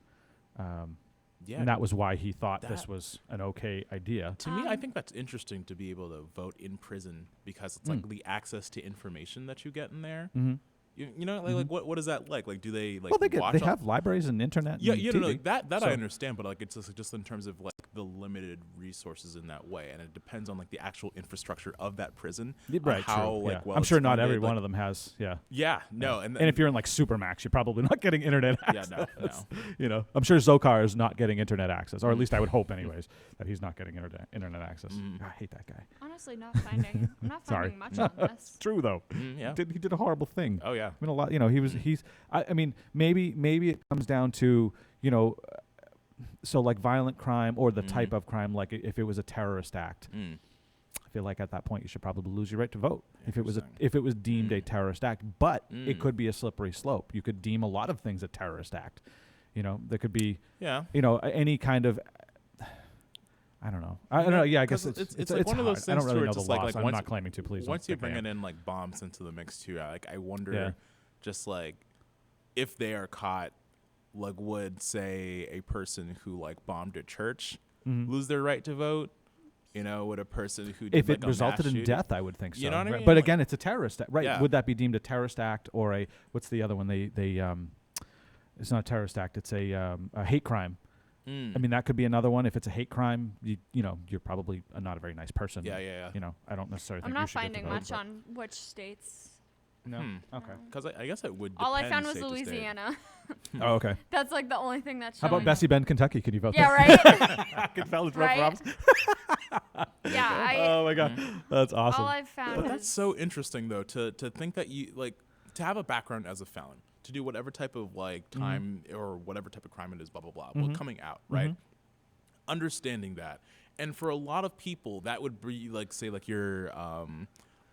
Yeah. And that was why he thought this That- was an okay idea. To me, I think that's interesting to be able to vote in prison because it's like the access to information that you get in there. You know, like what is that like? Like, do they like? Well, they watch they all- have libraries and internet. Yeah, and yeah, TV. no, like that So- I understand, but like it's just in terms of like the limited resources in that way, and it depends on like the actual infrastructure of that prison. Right, how true, like yeah. well I'm it's sure not funded, every like- one of them has. Yeah. Yeah, no, And if you're in like Supermax, you're probably not getting internet yeah, access. no. You know, I'm sure Zokar is not getting internet access, or at least I would hope, anyways, that he's not getting internet access. I hate that guy. Honestly, I'm not Sorry. finding much on this. True though. Yeah. He did a horrible thing. Oh yeah. I mean, a lot. You know, I mean, maybe it comes down to, you know, so like violent crime or the type of crime, like if it was a terrorist act. I feel like at that point you should probably lose your right to vote if it was deemed a terrorist act. But it could be a slippery slope. You could deem a lot of things a terrorist act. You know, there could be, you know, any kind of. I don't know. I don't know. Yeah, I guess it's like one of those hard. things I don't really where know it's the just like laws. I'm once not claiming to. Please. once don't you're think I am. bringing in like bombs into the mix too, like I wonder, just like if they are caught, like would say a person who like bombed a church lose their right to vote? You know, would a person who did, If like, it a mass resulted in shooting- death, I would think so. You know what I right? mean? But Like- again, it's a terrorist act, right? Yeah. Would that be deemed a terrorist act or a what's the other one? It's not a terrorist act. It's a hate crime. I mean, that could be another one. If it's a hate crime, you know, you're probably not a very nice person. Yeah. You know, I don't necessarily I'm think not you should finding get to vote, much but- on which states. No. Okay. Because I guess it would. All I depend found was state to state. Louisiana. Oh, okay. That's like the only thing that's How showing. about Bessie Bend, Kentucky? Can you vote Yeah, there? right. Can fellas vote for Right? office? Yeah, Oh my god, that's awesome. all I've found But is that's so interesting though to think that you like to have a background as a felon to do whatever type of like time or whatever type of crime it is, blah blah blah. Well, coming out, right? Understanding that, and for a lot of people, that would be like say like your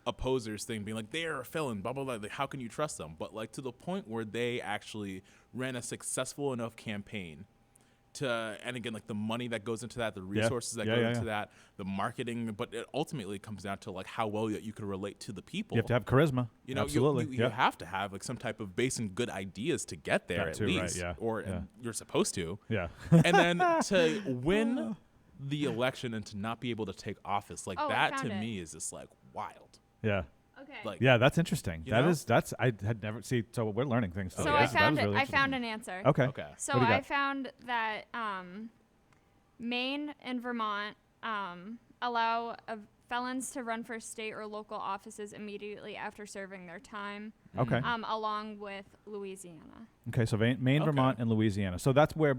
opposers thing, being like they are a felon, blah blah blah. Like, how can you trust them? But like to the point where they actually ran a successful enough campaign. And again, like the money that goes into that, the resources that go into that, the marketing, but it ultimately comes down to like how well you can relate to the people. You have to have charisma. You know, absolutely. you have to have like some type of base and good ideas to get there That at too, right, least, yeah, or yeah. you're supposed to. Yeah. And then to win the election and to not be able to take office, like Oh, I that found to it. me is just like wild. Yeah. okay. Like Yeah, that's interesting. You know? That's I had never see. So we're learning things. So today. I That found was it. really I interesting. found an answer. Okay. okay, So What do you I got? found that Maine and Vermont allow felons to run for state or local offices immediately after serving their time, Okay. along with Louisiana. Okay. So Maine, Okay. Vermont, and Louisiana. So that's where.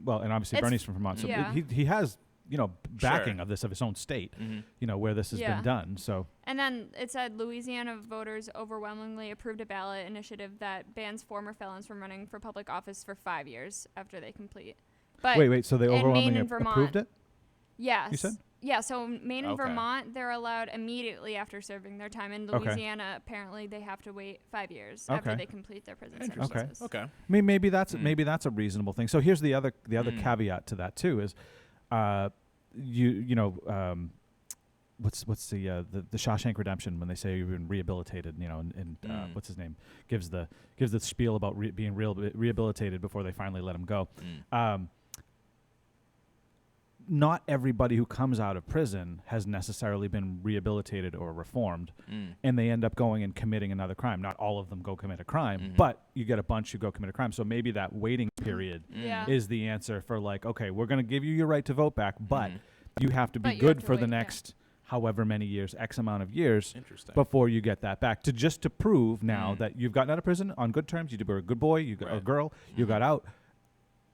Well, and obviously It's- Bernie's from Vermont, so yeah. he has backing Sure. of his own state. Mm-hmm. You know where this has Yeah. been done. So And then it said Louisiana voters overwhelmingly approved a ballot initiative that bans former felons from running for public office for 5 years after they complete. But wait. So they in Maine overwhelmingly and Vermont- approved it. yes. You said? Yeah, so Maine and Okay. Vermont, they're allowed immediately after serving their time. In Okay. Louisiana, apparently they have to wait 5 years after Okay. they complete their prison Interesting. sentences. Okay. I mean, maybe that's a reasonable thing. So here's the other caveat to that too is, what's the Shawshank Redemption when they say you've been rehabilitated, you know, and what's his name gives the spiel about being rehabilitated before they finally let him go. Not everybody who comes out of prison has necessarily been rehabilitated or reformed, and they end up going and committing another crime. Not all of them go commit a crime, but you get a bunch who go commit a crime. So maybe that waiting period Yeah. is the answer for like, okay, we're going to give you your right to vote back, but you have to be But you good have to for the wait, yeah. next however many years, X amount of years, Interesting. before you get that back. To prove now that you've gotten out of prison on good terms, you were a good boy, you got a Right. girl, you got out,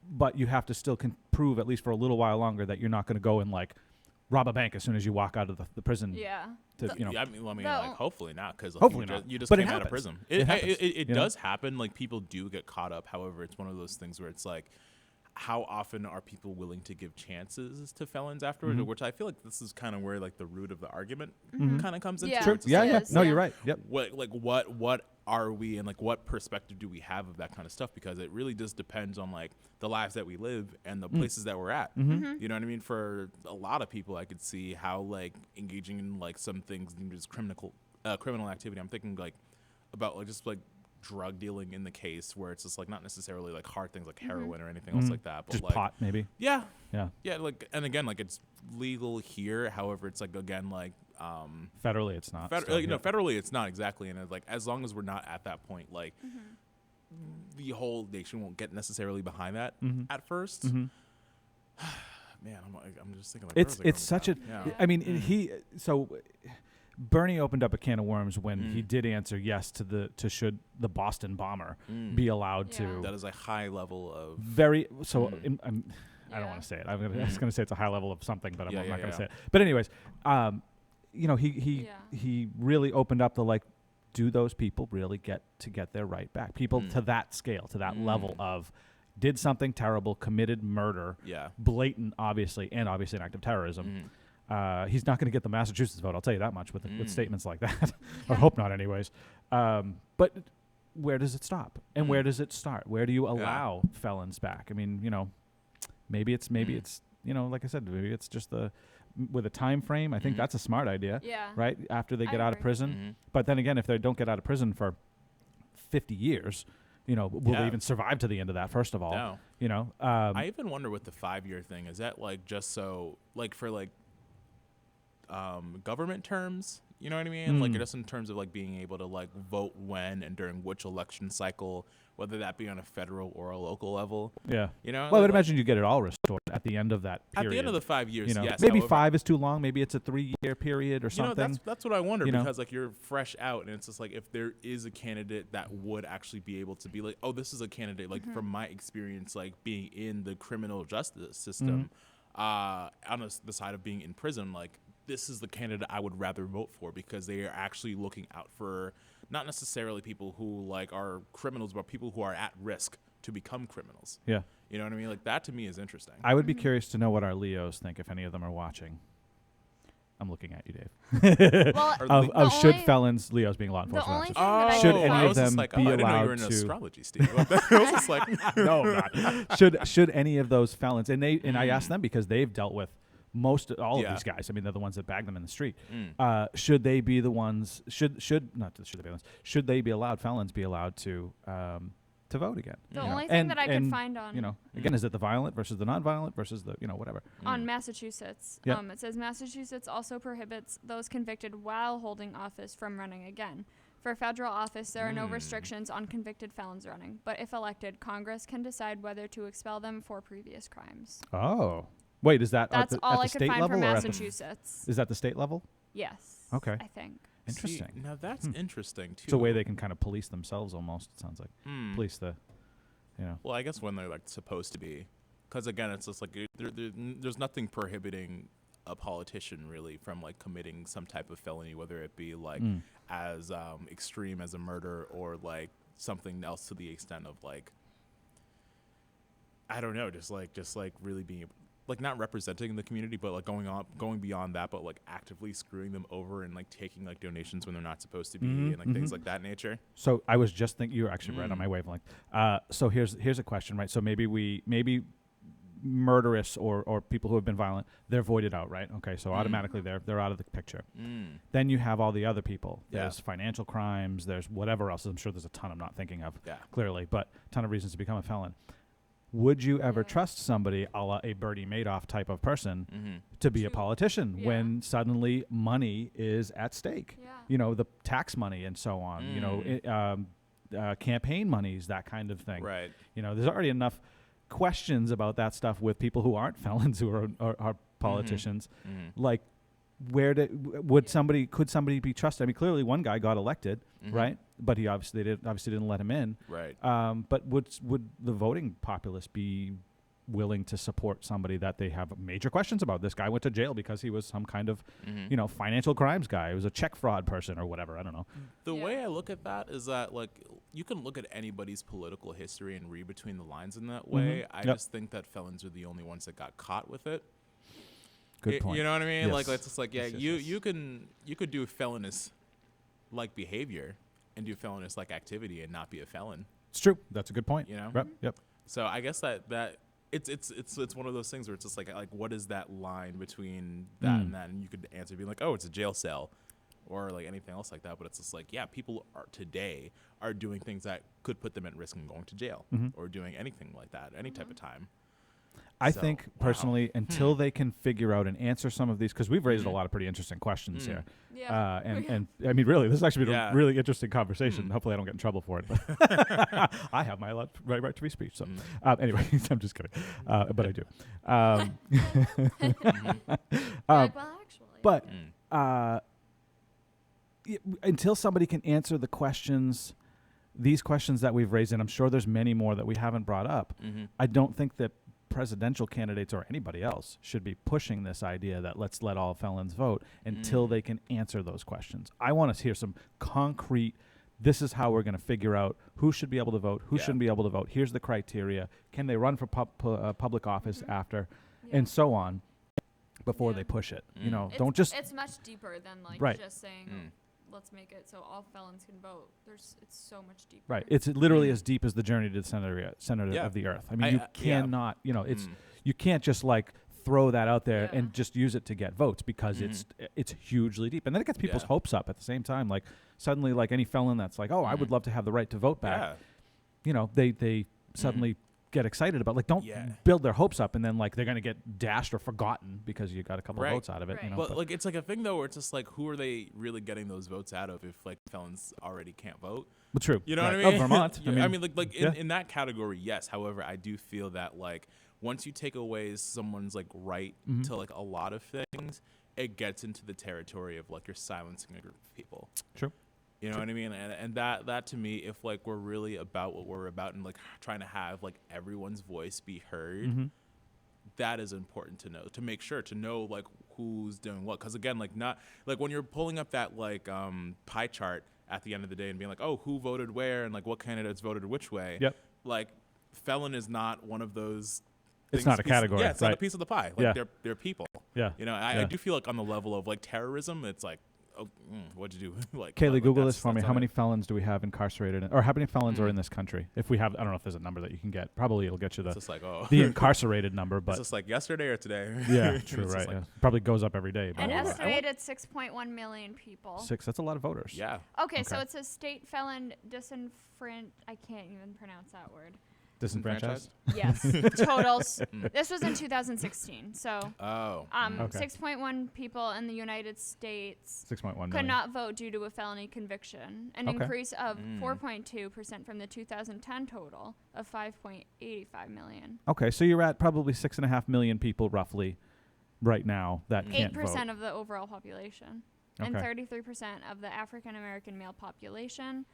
but you have to still prove at least for a little while longer that you're not going to go and like rob a bank as soon as you walk out of the prison. Yeah. I mean, like hopefully not, because Hopefully you just But came it out of happens. prison. It happens, It you know? does happen. Like, people do get caught up. However, it's one of those things where it's like, how often are people willing to give chances to felons afterwards? Mm-hmm. Which I feel like this is kind of where like the root of the argument kind of comes into. Yeah. True. It's Yeah, like, yeah. is, No, yeah. you're right. Yep. what are we, and like what perspective do we have of that kind of stuff? Because it really just depends on like the lives that we live and the places that we're at. You know what I mean? For a lot of people, I could see how like engaging in like some things deemed as criminal activity. I'm thinking like about like just like drug dealing in the case, where it's just like not necessarily like hard things like heroin or anything else like that, but Just like pot, maybe. yeah, Yeah. like, and again, like it's legal here. However, it's like, again, like Federally, it's not. still, you know, yeah. federally it's not exactly, and it's like as long as we're not at that point, like the whole nation won't get necessarily behind that at 1st. Man, I'm just thinking like It's such a. I mean, Bernie opened up a can of worms when he did answer yes to should the Boston bomber be allowed Yeah. to. that is a high level of Very so. I don't Yeah. want to say it. I'm just going to say it's a high level of something, but I'm Yeah, not yeah, going to yeah. say it. But anyways, you know, he really opened up the like, do those people really get their right back? People to that scale, to that level of did something terrible, committed murder, blatant, obviously an act of terrorism. He's not going to get the Massachusetts vote. I'll tell you that much with statements like that. Or hope not, anyways. But where does it stop? And where does it start? Where do you allow felons back? I mean, you know, maybe it's you know, like I said, maybe it's just with a time frame. I think that's a smart idea. Yeah. Right after they I get out of agree. prison. But then again, if they don't get out of prison for 50 years, you know, will they even survive to the end of that? First of all, No. you know, I even wonder with the 5-year thing, is that like just so like for like government terms, you know what I mean? Like just in terms of like being able to like vote when and during which election cycle, whether that be on a federal or a local level. yeah. You know, Well, I would like, imagine you get it all restored at the end of that period. at the end of the 5 years, you know, yes. maybe however, 5 is too long. Maybe it's a 3-year period or You know, something. that's what I wonder, you know? because like you're fresh out, and it's just like if there is a candidate that would actually be able to be like, oh, this is a candidate, like from my experience, like being in the criminal justice system, on the side of being in prison, like this is the candidate I would rather vote for, because they are actually looking out for not necessarily people who like are criminals, but people who are at risk to become criminals. Yeah. You know what I mean? Like that to me is interesting. I would be curious to know what our Leos think, if any of them are watching. I'm looking at you, Dave. Well, of should only- felons, Leos being law the enforcement only officers. thing that I Should could any find- of was just them like, be I didn't know you allowed were into to- astrology, Steve. I was just like, No, I'm not. Should any of those felons, and I asked them because they've dealt with all of these guys. I mean, they're the ones that bag them in the street. Should they be the ones? Should they be allowed? Felons be allowed to vote again? The you know? only thing that I could and, find on you know, again, is it the violent versus the non-violent versus the whatever? on Massachusetts, Yep. it says Massachusetts also prohibits those convicted while holding office from running again. For federal office, there are no restrictions on convicted felons running, but if elected, Congress can decide whether to expel them for previous crimes. Oh, wait, is that That's all at I the could state find for level or at the? Massachusetts. Is that the state level? Yes. Okay. I think. Interesting. See, now that's interesting too. It's a way they can kind of police themselves, almost. It sounds like police the, you know. Well, I guess when they're like supposed to be, because again, it's just like there's nothing prohibiting a politician really from like committing some type of felony, whether it be like as extreme as a murder or like something else to the extent of like, I don't know, just like really being like not representing the community, but like going beyond that, but like actively screwing them over and like taking like donations when they're not supposed to be and like things like that nature. So I was just thinking, you were actually right on my wavelength. So here's a question, right? So maybe murderous or people who have been violent, they're voided out, right? Okay, so automatically they're out of the picture. Then you have all the other people. There's financial crimes, there's whatever else. I'm sure there's a ton I'm not thinking of clearly, but a ton of reasons to become a felon. Would you ever trust somebody a la a Bernie Madoff type of person to be a politician when suddenly money is at stake? Yeah. You know, the tax money and so on, you know, campaign monies, that kind of thing. Right. You know, there's already enough questions about that stuff with people who aren't felons who are politicians. Like, could somebody be trusted? I mean, clearly one guy got elected, right? But he obviously didn't let him in. Right. But would the voting populace be willing to support somebody that they have major questions about. This guy went to jail because he was some kind of, financial crimes guy. He was a check fraud person or whatever. I don't know. The way I look at that is that, like, you can look at anybody's political history and read between the lines in that way. I just think that felons are the only ones that got caught with it. Good point. You know what I mean? Yes. Like, it's just like, Yes. you could do felonious like behavior and do felonious like activity and not be a felon. It's true. That's a good point. You know? Yep. So I guess that it's one of those things where it's just like what is that line between that and that? And you could answer being like, oh, it's a jail cell, or like anything else like that. But it's just like, yeah, people today are doing things that could put them at risk in going to jail or doing anything like that, any type of time. I think personally, until they can figure out and answer some of these, because we've raised a lot of pretty interesting questions here. Yeah. And I mean, really, this has actually been a really interesting conversation. Hopefully I don't get in trouble for it, but I have my right to free speech. So anyway, I'm just kidding. But I do. Well, actually. But until somebody can answer the questions, these questions that we've raised, and I'm sure there's many more that we haven't brought up, I don't think that presidential candidates or anybody else should be pushing this idea that let's let all felons vote until they can answer those questions. I want to hear some concrete, this is how we're going to figure out who should be able to vote, who shouldn't be able to vote. Here's the criteria. Can they run for public office after, and so on, before they push it. You know, don't just... It's much deeper than just saying, let's make it so all felons can vote. It's so much deeper. Right. It's literally as deep as the journey to the center of the earth. I mean, you cannot, it's you can't just like throw that out there and just use it to get votes, because it's hugely deep. And then it gets people's hopes up at the same time. Like suddenly, like any felon that's like, oh, I would love to have the right to vote back. You know, they suddenly get excited about, like, don't build their hopes up and then like they're going to get dashed or forgotten because you got a couple of votes out of it. Right. You know, But like, it's like a thing though where it's just like, who are they really getting those votes out of if like felons already can't vote? But true. You know what I Oh, mean? Vermont. I mean, in that category, yes. However, I do feel that like once you take away someone's like right to like a lot of things, it gets into the territory of like you're silencing a group of people. True. You know what I mean? And that to me, if like we're really about what we're about and like trying to have like everyone's voice be heard, that is important to know, to make sure to know like who's doing what. Because again, like not like when you're pulling up that like pie chart at the end of the day and being like, oh, who voted where and like what candidates voted which way. Yep. Like felon is not one of those. It's not a category. Yeah, it's not a piece of the pie. Like they're people. Yeah. You know, I do feel like on the level of like terrorism, it's like, oh, what'd you do? Like, Kaylee, like Google this for me. that's How on many it. felons do we have incarcerated, or how many felons are in this country? If we have, I don't know if there's a number that you can get. Probably it'll get you It's just like, oh, the incarcerated number, it's but just like yesterday or today. yeah, It's true, just right? like- Yeah. Probably goes up every day. But An I don't know. estimated 6.1 million people. 6. That's a lot of voters. Yeah. Okay, so Okay. it says state felon I can't even pronounce that word. Disenfranchised. Yes, totals. This was in 2016. So, Oh. Okay. 6.1 people in the United States 6.1 could million. not vote due to a felony conviction, an Okay. increase of 4.2% from the 2010 total of 5.85 million. Okay, so you're at probably 6.5 million people roughly right now that can't 8% vote. of the overall population, and Okay. 33% of the African American male population.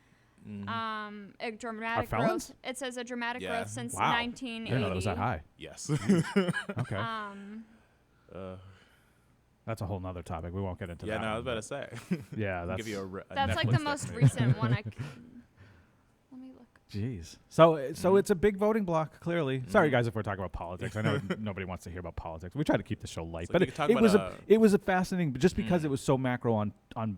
Mm-hmm. A dramatic felons? growth. It says a dramatic Yeah. growth since Wow. 1980. I didn't know that was that high. Yes. Okay, that's a whole nother topic. We won't get into yeah. that. No, I was one, about to say. but yeah, I'll that's give you a That's like Netflix the most recommendation. recent one. Let me look. jeez. So it's a big voting block. Clearly, sorry guys if we're talking about politics. I know nobody wants to hear about politics. We try to keep the show light, So but we could talk it was about, it was a fascinating. But just because it was so macro on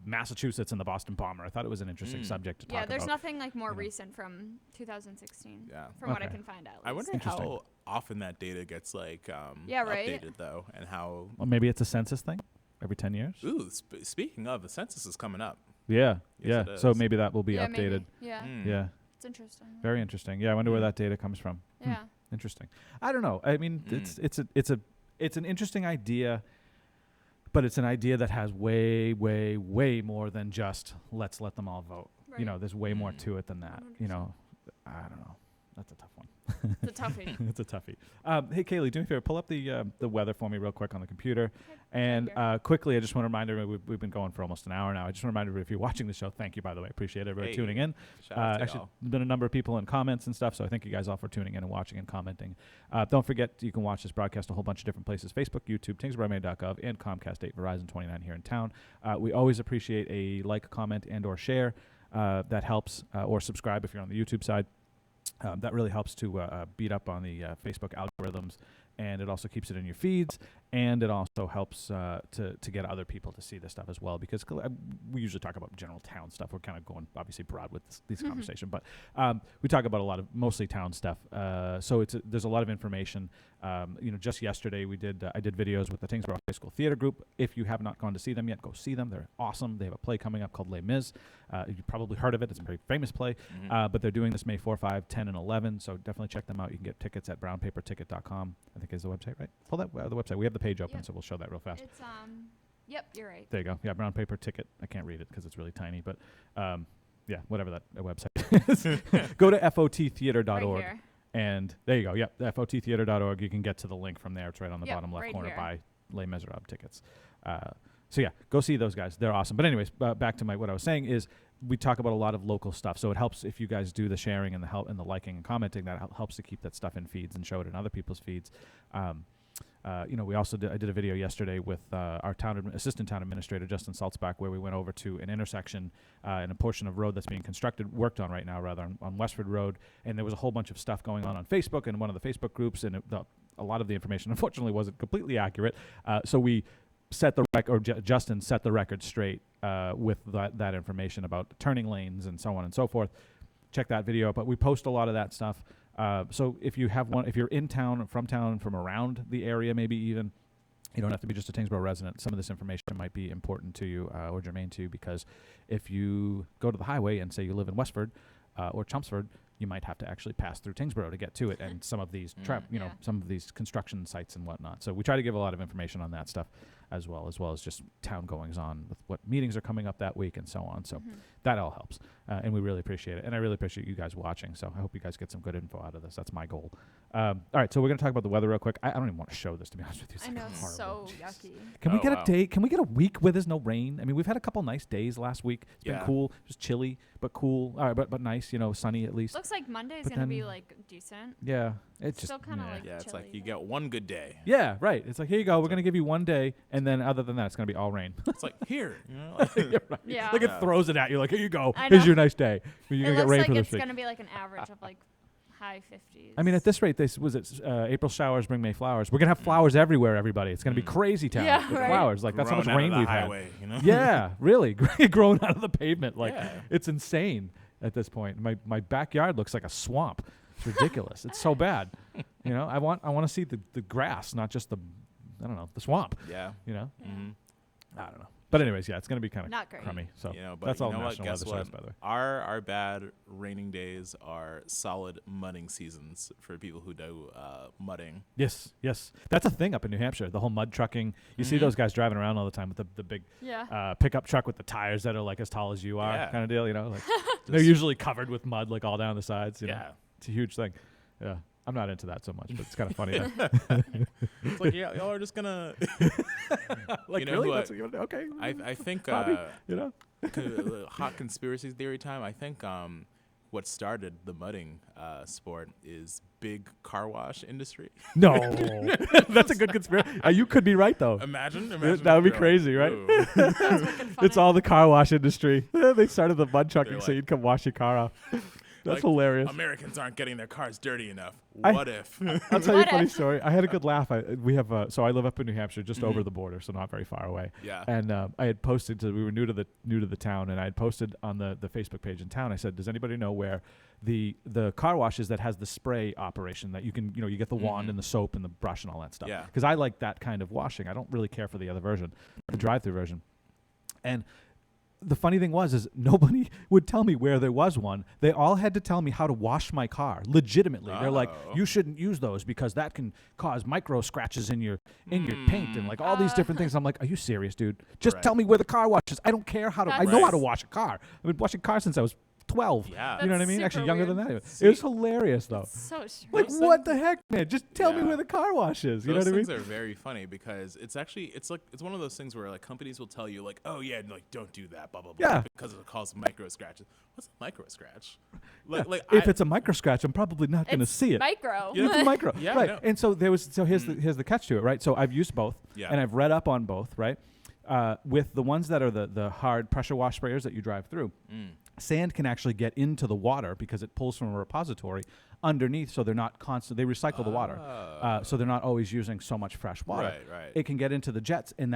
Massachusetts and the Boston bomber, I thought it was an interesting subject to talk Yeah, about. there's nothing like more you know. recent from 2016. Yeah. From what I Okay. can find out. I wonder Interesting. how often that data gets like Yeah, right? updated though, and how. Well, maybe it's a census thing every 10 years. Ooh, speaking of, the census is coming up. Yeah, Yes, yeah. it So is. maybe that will be yeah, updated. Maybe. Yeah, Yeah, it's interesting. very interesting. Yeah, I wonder where that data comes from. Yeah. Interesting. I don't know. I mean, it's an interesting idea, but it's an idea that has way more than just let's let them all vote. You Right. know, there's way more to it than that. You know, I don't know. That's a tough one. It's a toughie. It's a toughie. Hey, Kaylee, do me a favor. Pull up the weather for me real quick on the computer. And quickly, I just want to remind everybody, we've been going for almost an hour now. I just want to remind everybody, if you're watching the show, thank you, by the way. Appreciate everybody tuning in. Shout out to Actually, y'all. there's been a number of people in comments and stuff, so I thank you guys all for tuning in and watching and commenting. Don't forget, you can watch this broadcast a whole bunch of different places: Facebook, YouTube, TyngsboroughMaine.gov, and Comcast 8, Verizon 29 here in town. We always appreciate a like, comment, and or share. That helps, or subscribe if you're on the YouTube side. That really helps to beat up on the Facebook algorithms, and it also keeps it in your feeds, and it also helps to get other people to see this stuff as well, because we usually talk about general town stuff. We're kind of going obviously broad with this conversation, but we talk about a lot of mostly town stuff. So there's a lot of information. Just yesterday I did videos with the Tyngsborough High School Theater Group. If you have not gone to see them yet, go see them. They're awesome. They have a play coming up called Les Mis. You've probably heard of it. It's a very famous play, but they're doing this May 4, 5, 10, and 11, so definitely check them out. You can get tickets at brownpaperticket.com, I think is the website, right? Pull that the website. We have the page open, so we'll show that real fast. It's Yep, you're right. There you go. Yeah, Brown Paper Ticket. I can't read it because it's really tiny, but yeah, whatever that website is. Go to fottheater.org. Right here. And there you go. Yep, fottheater.org. You can get to the link from there. It's right on the bottom left right corner. here. Buy Les Miserables tickets. So yeah, go see those guys. They're awesome. But anyways, back to what I was saying is we talk about a lot of local stuff. So it helps if you guys do the sharing and the help and the liking and commenting. That helps to keep that stuff in feeds and show it in other people's feeds. We also I did a video yesterday with our assistant town administrator, Justin Salzbach, where we went over to an intersection in a portion of road that's being worked on right now, on Westford Road. And there was a whole bunch of stuff going on Facebook and one of the Facebook groups, and a lot of the information, unfortunately, wasn't completely accurate. So we set the record, Justin set the record straight with that information about turning lanes and so on and so forth. Check that video, but we post a lot of that stuff. So if you're in town, from around the area, maybe even, you don't have to be just a Tyngsborough resident. Some of this information might be important to you or germane to you, because if you go to the highway and say you live in Westford or Chelmsford, you might have to actually pass through Tyngsborough to get to it, and some of these some of these construction sites and whatnot. So we try to give a lot of information on that stuff as well as just town goings on with what meetings are coming up that week and so on. So that all helps, and we really appreciate it. And I really appreciate you guys watching. So I hope you guys get some good info out of this. That's my goal. All right, so we're gonna talk about the weather real quick. I don't even want to show this, to be honest with you. I know, it's so yucky. Can we get a day? Can we get a week where there's no rain? I mean, we've had a couple nice days last week. It's been cool, just chilly but cool. All right, but nice, sunny at least. Looks like Monday's gonna be like decent. Yeah, it's still kind of like it's chilly. like you get one good day. Yeah, right. It's like, here you go. We're gonna give you one day, and then other than that, it's gonna be all rain. It's like, here, You're right. Yeah. Like it throws it at you. Like, here you go. I Here's know. your nice day. You're It gonna looks get rain like for this it's week. gonna be like an average of like high 50s. I mean, at this rate, April showers bring May flowers. We're gonna have flowers everywhere, everybody. It's gonna be crazy town with flowers. Like, that's how much rain we've had. Yeah, really, growing out of the pavement. Like, it's insane at this point. My backyard looks like a swamp. It's ridiculous. It's so bad. I want to see the grass, not just the swamp. Yeah. I don't know. But anyways, it's going to be kind Not of great. crummy. So But that's all you know National what? Guess Weather what? Service, by the way. Our bad raining days are solid mudding seasons for people who do mudding. Yes. That's a thing up in New Hampshire, the whole mud trucking. You see those guys driving around all the time with the big pickup truck with the tires that are like as tall as you are, kind of deal, Like they're usually covered with mud, like all down the sides, It's a huge thing. Yeah. I'm not into that so much, but it's kind of funny. It's like, y'all are just gonna like, really? Okay. I think hot conspiracy theory time. I think what started the mudding sport is big car wash industry. No, that's a good conspiracy. You could be right though. Imagine that would be crazy, right? It's all the car wash industry. They started the mud trucking so you'd come wash your car off. That's hilarious. Americans aren't getting their cars dirty enough. What if? I'll tell you a funny story. I had a good laugh. We have so I live up in New Hampshire, just over the border, so not very far away. Yeah. And I had posted we were new to the town, and I had posted on the Facebook page in town. I said, does anybody know where the car washes that has the spray operation that you can you get the wand and the soap and the brush and all that stuff? Yeah. Because I like that kind of washing. I don't really care for the other version, the drive-through version. And the funny thing is nobody would tell me where there was one. They all had to tell me how to wash my car. Legitimately, they're like, you shouldn't use those because that can cause micro scratches in your paint and like all these different things. I'm like, are you serious, dude? Just tell me where the car wash is. I don't care how to. I know how to wash a car. I've been washing cars since I was 12. Yeah. You know what I That's mean? super Actually, younger weird. than that. Even. See, It was hilarious, though. So strange. Like, Those what things- the heck, man? Just tell me Yeah. where the car wash is. You know Those what I mean? things are very funny because it's one of those things where like companies will tell you like, oh yeah, like don't do that, blah blah blah, Yeah. because it causes micro scratches. What's a micro scratch? Like If it's a micro scratch, I'm probably not going to It's see it. micro. Yeah. It's a micro, Yeah, I right? know. And so here's the catch to it, right? So I've used both, Yeah. and I've read up on both, right? With the ones that are the hard pressure wash sprayers that you drive through, sand can actually get into the water because it pulls from a repository underneath, so they're not constant. They recycle the water, so they're not always using so much fresh water. Right. It can get into the jets, and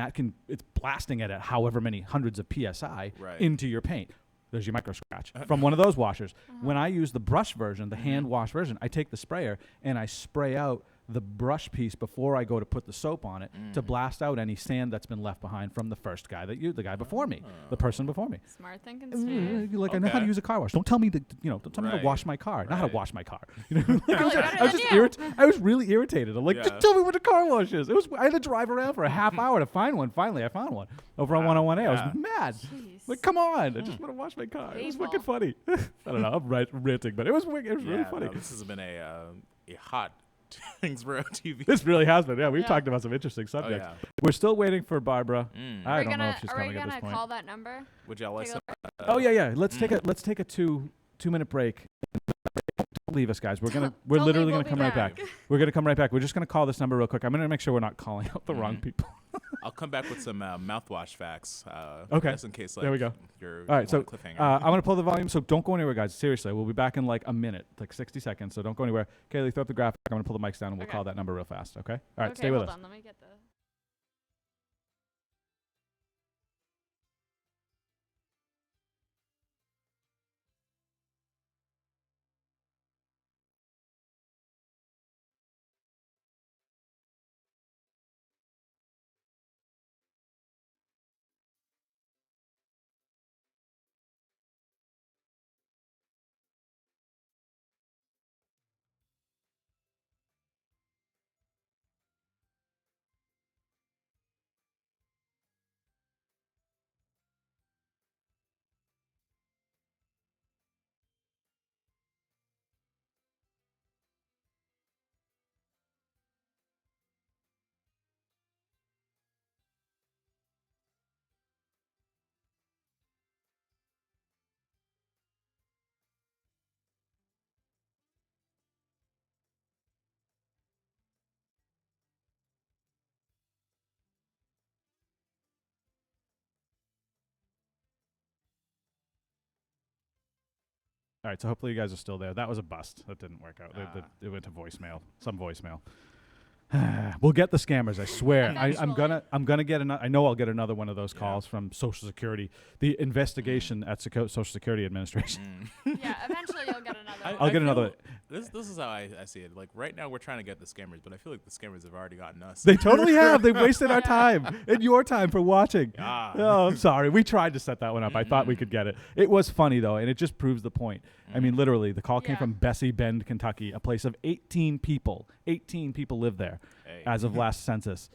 it's blasting it at however many hundreds of psi Right. into your paint. There's your micro scratch from one of those washers. When I use the brush version, the hand wash version, I take the sprayer and I spray out the brush piece before I go to put the soap on it to blast out any sand that's been left behind from the first guy the guy before me, the person before me. Smart thinking, Steve. Like I know how to Okay. use a car wash. Don't tell me don't tell me to Right. wash my car. Not how to Right. wash my car. You know, like, Probably better I was than just you. I was really irritated. I'm like, Yeah. just tell me what the car wash is. I had to drive around for a half hour to find one. Finally, I found one over on Wow. 101A. I was Yeah. mad. Jeez. Like, come on! I just want to wash my car. It was People. wicked funny. I don't know. I'm ranting, but it was wicked. It was really Yeah, funny. no, this has been a hot Tyngsborough TV. This really has been. Yeah, we've Yeah. talked about some interesting Oh subjects. yeah. We're still waiting for Barbara. I Are we don't know if she's Are coming we at gonna this point. call that number? Would y'all like Take some? a Oh yeah. Let's take a 2-minute break. Don't leave us, guys. We're Don't literally leave, gonna we'll come be right back. We're gonna come right back. We're just gonna call this number real quick. I'm gonna make sure we're not calling out the wrong people. I'll come back with some mouthwash facts. Okay. Just in case. Like, There we go. You're All right, so cliffhanger. I'm going to pull the volume, so don't go anywhere, guys. Seriously, we'll be back in like a minute, like 60 seconds, so don't go anywhere. Kaylee, throw up the graphic. I'm going to pull the mics down, and we'll Okay. call that number real fast, okay? All right, Okay, stay with hold us. on. Let me get the. All right, so hopefully you guys are still there. That was a bust. That didn't work out. It went to voicemail, some voicemail. We'll get the scammers, I swear. I'm gonna get another. I know I'll get another one of those calls from Social Security, the investigation at Social Security Administration. Yeah, eventually you'll get another. I'll get feel another. This is how I see it. Like right now, we're trying to get the scammers, but I feel like the scammers have already gotten us. They totally have. They've wasted our time and your time for watching. Ah. Oh, I'm sorry. We tried to set that one up. I thought we could get it. It was funny, though, and it just proves the point. I mean, literally, the call came Yeah. from Bessie Bend, Kentucky, a place of 18 people. 18 people live there Hey. as of last census.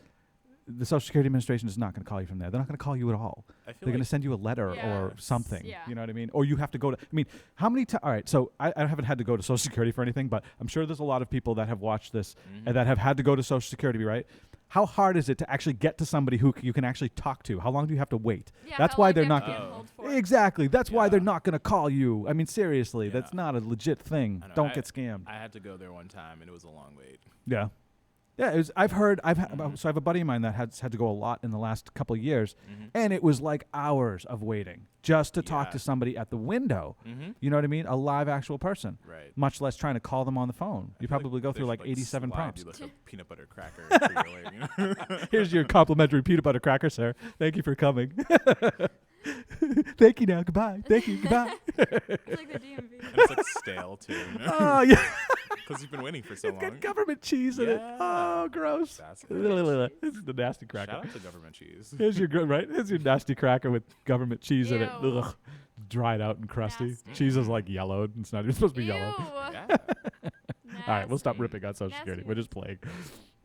The Social Security Administration is not going to call you from there. They're not going to call you at all. I feel They're going like to send you a letter Yeah. or something. Yeah. You know what I mean? Or you have to go to. I mean, how many times? All right, so I haven't had to go to Social Security for anything, but I'm sure there's a lot of people that have watched this and that have had to go to Social Security, right? How hard is it to actually get to somebody who you can actually talk to? How long do you have to wait? Yeah, That's how why long they're do you not. have to be gonna- on hold for? Exactly. That's why they're Yeah. not going to call you. I mean, seriously, Yeah. that's not a legit thing. I know, Don't get scammed. I had to go there one time, and it was a long wait. Yeah. Yeah, so I have a buddy of mine that has had to go a lot in the last couple of years, and it was like hours of waiting just to talk Yeah. to somebody at the window. You know what I mean? A live actual person. Right. Much less trying to call them on the phone. I You feel like probably go they through should, like 87 slide prompts. you like a peanut butter cracker for your wait, you know? Here's your complimentary peanut butter cracker, sir. Thank you for coming. Thank you now. Goodbye. Thank you. Goodbye. It's like the DMV. And it's like stale too, you know? Oh, yeah. Because you've been waiting for so It's long. got government cheese in it. Yeah. Oh, gross. That's This is the nasty cracker. Shout out to government cheese. Here's your right. Here's your nasty cracker with government cheese in it. Ew. Ugh. Dried out and crusty. Nasty. Cheese is like yellowed. It's not even supposed to be yellow. Ew. Yeah. All right, we'll stop Nasty. ripping on Social Security. Nasty. We're just playing.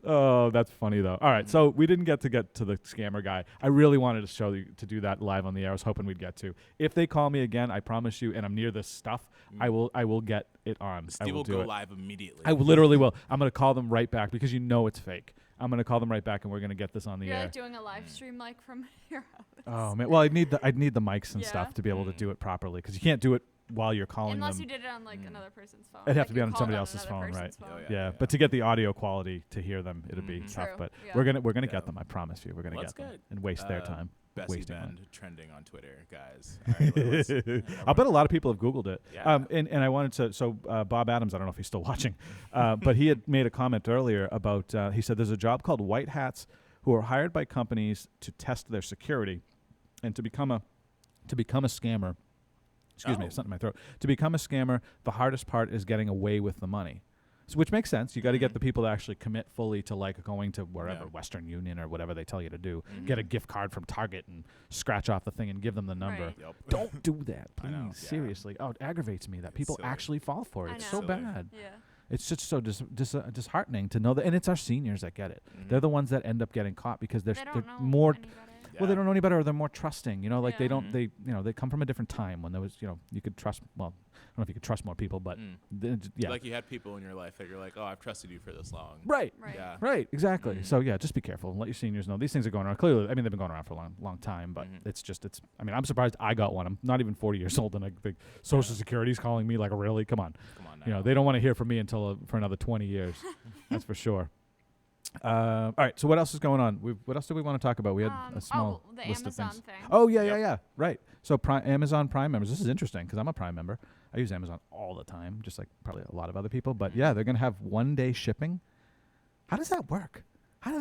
Oh, that's funny though. All right, so we didn't get to the scammer guy. I really wanted to show you to do that live on the air. I was hoping we'd get to. If they call me again, I promise you, and I'm near this stuff, I will get it on. Steve will go live immediately. I literally will. I'm gonna call them right back because you know it's fake. I'm gonna call them right back, and we're gonna get this on the You're air. like doing a live stream like from your house. Oh man, well I'd need the mics and stuff to be able to do it properly because you can't do it while you're calling Unless them. you did it on like another person's phone. It'd have Like to be you on called somebody else's another phone, right? person's phone. Yeah, but to get the audio quality to hear them, it'd be tough. True, But yeah. we're gonna get them. I promise you, we're gonna Let's get them get, and waste their time. Bessie wasting Bend money. trending on Twitter, guys. All right, I'll bet a lot of people have Googled it. Yeah. And I wanted to, so Bob Adams, I don't know if he's still watching, but he had made a comment earlier about, he said there's a job called white hats who are hired by companies to test their security and to become a scammer. Excuse me, something in my throat. To become a scammer, the hardest part is getting away with the money. So, which makes sense. You got to get the people to actually commit fully to like going to wherever, Western Union or whatever they tell you to do. Get a gift card from Target and scratch off the thing and give them the number. Right. Yep. Don't do that, please. I know. Yeah. Seriously. Oh, it aggravates me that It's people silly. actually fall for it. I It's know. so Silly. bad. Yeah. It's just so disheartening to know that, and it's our seniors that get it. They're the ones that end up getting caught because they're They don't know more. any better. Well, they don't know any better, or they're more trusting. You know, like they Yeah. don't. They they come from a different time when there was you could trust. Well, I don't know if you could trust more people, but yeah. Like you had people in your life that you're like, oh, I've trusted you for this long. Right. Right. Yeah. Right, exactly. So yeah, just be careful and let your seniors know these things are going around. Clearly, I mean they've been going around for a long time, but it's. I mean, I'm surprised I got one. I'm not even 40 years old, and the Social Security's calling me like, really? Come on. Come on now. You know, they don't want to hear from me until for another 20 years. That's for sure. All right. So what else is going on? What else do we want to talk about? We had a small the list Amazon of things. thing. Oh yeah. Right. So Amazon Prime members. This is interesting because I'm a Prime member. I use Amazon all the time, just like probably a lot of other people. But yeah, they're gonna have 1-day shipping. How does that work? How do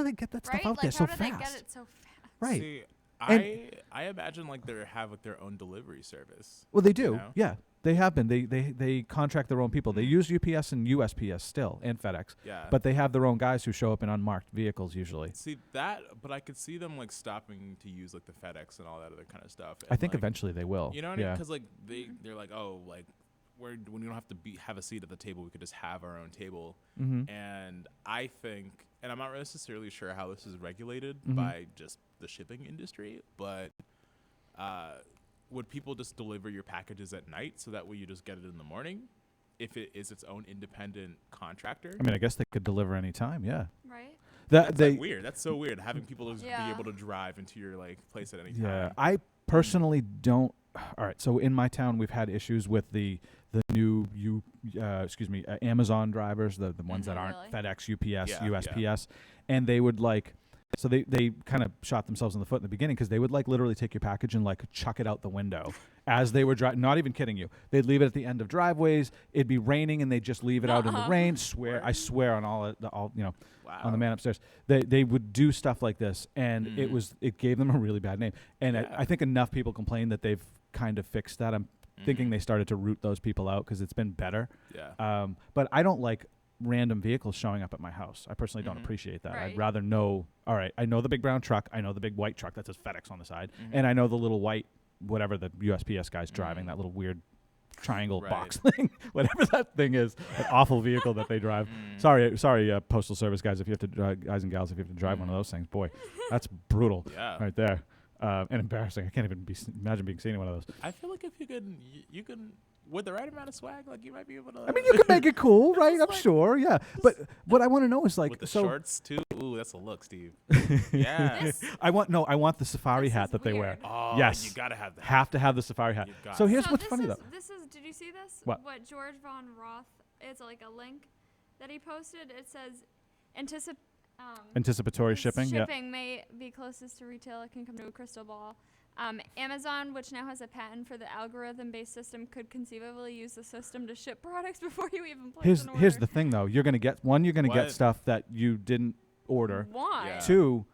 they get that Right? stuff out Like there so how do fast? they get it so fast? Right. See, And- I imagine like they have like their own delivery service. Well, they do. know? Yeah, they have been. They contract their own people. They use UPS and USPS still and FedEx. Yeah. But they have their own guys who show up in unmarked vehicles usually. See that, but I could see them like stopping to use like the FedEx and all that other kind of stuff. I and, think like, eventually they will. You know what I mean? Yeah. Because like they're like, oh, like when we don't have to have a seat at the table, we could just have our own table. And I think, and I'm not necessarily sure how this is regulated by just the shipping industry, but would people just deliver your packages at night so that way you just get it in the morning? If it is its own independent contractor? I mean, I guess they could deliver any time. Yeah. Right? That's like weird. That's so weird having people just be Yeah. able to drive into your like place at any time. Yeah, I personally don't. All right, so in my town, we've had issues with the new Amazon drivers, the ones that aren't Really? FedEx, UPS, Yeah, USPS, and they would like. So they kind of shot themselves in the foot in the beginning because they would like literally take your package and like chuck it out the window as they were driving. Not even kidding you. They'd leave it at the end of driveways. It'd be raining and they'd just leave it out in the rain. I swear on all Wow. on the man upstairs. They would do stuff like this, and it gave them a really bad name. And I think enough people complained that they've kind of fixed that. I'm thinking they started to root those people out because it's been better. Yeah. But I don't like random vehicles showing up at my house. I personally don't appreciate that. I'd Right. rather know, all right, I know the big brown truck, I know the big white truck that says FedEx on the side, and I know the little white, whatever the USPS guy's driving, that little weird triangle box thing, whatever that thing is, that awful vehicle that they drive. Sorry, Postal Service guys, if you have to drive, guys and gals, if you have to drive one of those things, boy, that's brutal Yeah. right there. And embarrassing. I can't even imagine being seen in one of those. I feel like if you can with the right amount of swag, like you might be able to. I mean, you can make it cool, right? I'm sure, yeah. But what I want to know is like, with the so shorts too. Ooh, that's a look, Steve. Yeah. I want the safari This hat is that they wear. weird. Oh, Yes. you gotta have that. Have to have the safari hat. You got So it. here's So what's this funny is, though. This is. Did you see this? What? George Von Roth? It's like a link that he posted. It says, Anticipatory shipping. Yeah. Shipping may be closest to retail. It can come to a crystal ball. Amazon, which now has a patent for the algorithm-based system, could conceivably use the system to ship products before you even place an order. Here's the thing though. You're gonna get get What? stuff that you didn't order. Why? Yeah. Two,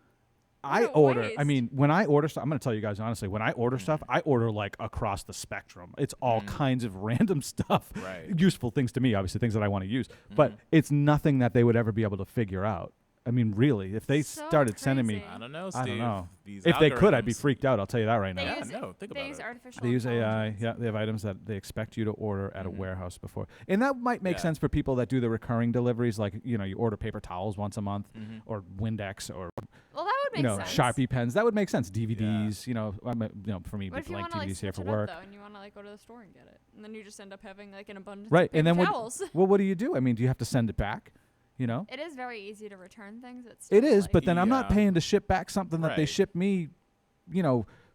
I a order. I waste. mean, when I order stuff, I'm going to tell you guys honestly, when I order stuff, I order like across the spectrum. It's all kinds of random stuff. Right. Useful things to me, obviously, things that I want to use. But it's nothing that they would ever be able to figure out. I mean, really, if they So started sending me, crazy. I don't know, Steve. I don't know. These If they could, I'd be algorithms- freaked out. I'll tell you that right They now. use, no, think they about use it. artificial They use AI. intelligence. Yeah, they have items that they expect you to order at a warehouse before, and that might make Yeah. sense for people that do the recurring deliveries, like you order paper towels once a month, or Windex, or Well, that would make sense. Sharpie pens. That would make sense. DVDs, for me, What if you like want to like DVDs here switch for it work. up though, and you want to like go to the store and get it, and then you just end up having like an abundance Right, of and paper then towels. what do you do? I mean, do you have to send it back? It is very easy to return things. It's still, It is, like, but then I'm not Yeah. paying to ship back something that they Right. ship me,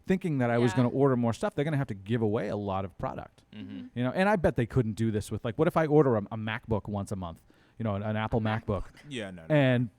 thinking that I was Yeah. going to order more stuff. They're going to have to give away a lot of product. Mhm. And I bet they couldn't do this with, like, what if I order a MacBook once a month, an Apple MacBook, Yeah, no. and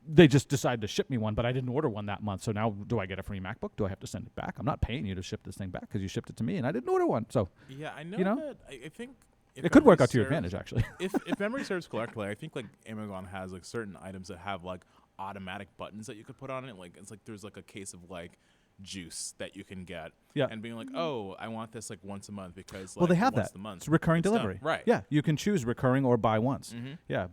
they just decide to ship me one, but I didn't order one that month. So now do I get a free MacBook? Do I have to send it back? I'm not paying you to ship this thing back because you shipped it to me and I didn't order one. So Yeah, I know, you know? that. I think if it could work memory out to your serves- advantage, actually. if memory serves correctly, I think like Amazon has like certain items that have like automatic buttons that you could put on it. Like it's like there's like a case of like juice that you can get. Yeah. And being like, oh, I want this like once a month because Well, they have once that. a month It's recurring it's done. delivery. Right. Yeah, you can choose recurring or buy once. Mhm. Yeah,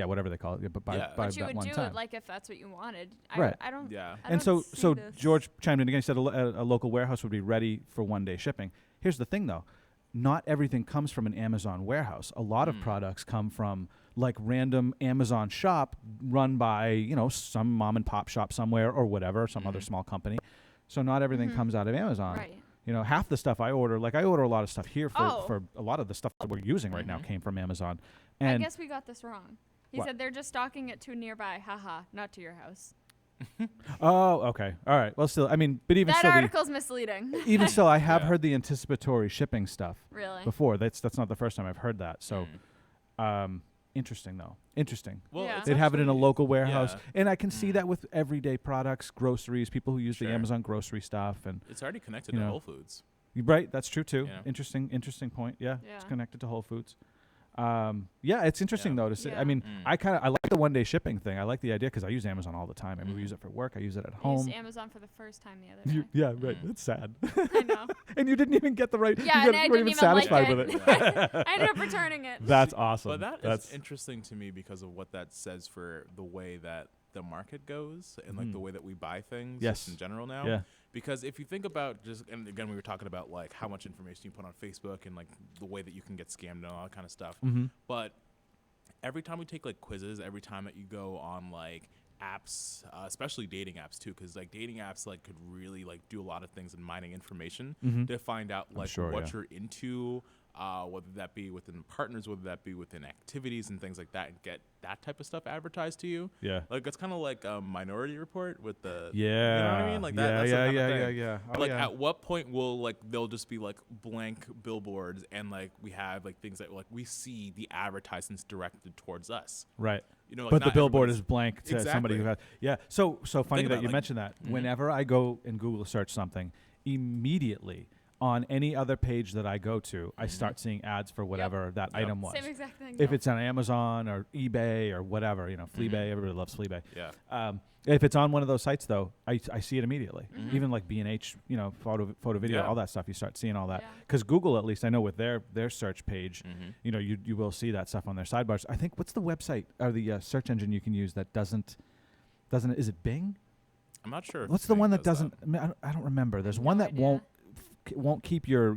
whatever they call it. Yeah, but buy, Yeah. buy But you that would one do time. it like if that's what you wanted. Right. I don't. Yeah. I And don't so see this. George chimed in again. He said a local warehouse would be ready for one-day shipping. Here's the thing, though. Not everything comes from an Amazon warehouse. A lot of products come from like random Amazon shop run by, some mom and pop shop somewhere or whatever, some other small company. So not everything comes out of Amazon. Right. Half the stuff I order, like I order a lot of stuff here Oh. for a lot of the stuff that we're using right now came from Amazon. I And guess we got this wrong. He What? said they're just stocking it to nearby. Haha, not to your house. oh, okay. All right. Well, still, I mean, but even That still, article's misleading. even still, I have Yeah. heard the anticipatory shipping stuff Really? before. That's not the first time I've heard that. So, interesting though. Interesting. Well, Yeah. it's They'd have it in a actually- local warehouse, yeah. and I can see that with everyday products, groceries, people who use the Sure. Amazon grocery stuff, and It's already connected You to know. Whole Foods. right, that's true too. Yeah. Interesting point. Yeah, it's Yeah. connected to Whole Foods. It's interesting Yeah. though to see. Yeah. I mean, Mm. I like the one-day shipping thing. I like the idea because I use Amazon all the time. I mean, we use it for work. I use it at I home. used Amazon for the first time the other day. Yeah, right. Mm. That's sad. I know. And you didn't even get the right. Yeah, you and I weren't didn't even even like satisfied it. with it. I ended up returning it. That's awesome. But that That's is interesting to me because of what that says for the way that the market goes and like the way that we buy things Yes. just in general now. Yeah. Because if you think about and again, we were talking about like how much information you put on Facebook and like the way that you can get scammed and all that kind of stuff. But every time we take like quizzes, every time that you go on like apps, especially dating apps too, because like dating apps like could really like do a lot of things in mining information to find out like sure, what yeah. you're into, whether that be within partners, whether that be within activities and things like that, and get that type of stuff advertised to you. Yeah. Like it's kind of like a Minority Report with the Yeah. you know what I mean? Like that. Yeah, that's the yeah, kind yeah, of yeah, thing. yeah. Oh, Like yeah. at what point will like they'll just be like blank billboards and like we have like things that like we see the advertisements directed towards us. Right. You know, like But the not billboard everybody's- is blank to somebody who has. Yeah. So funny Think that about, you like- mentioned that. Whenever I go and Google search something, immediately on any other page that I go to, I start seeing ads for whatever that item was. Same exact thing. If it's on Amazon or eBay or whatever, Fleabay, everybody loves Fleabay. Yeah. If it's on one of those sites, though, I see it immediately. Even like B&H, photo, video, Yeah. all that stuff. You start seeing all that Yeah. because Google, at least I know with their search page, you will see that stuff on their sidebars. I think what's the website or the search engine you can use that doesn't? Is it Bing? I'm not sure. if What's the Bing one that does doesn't? I, mean, I don't remember. There's No one that idea. won't keep your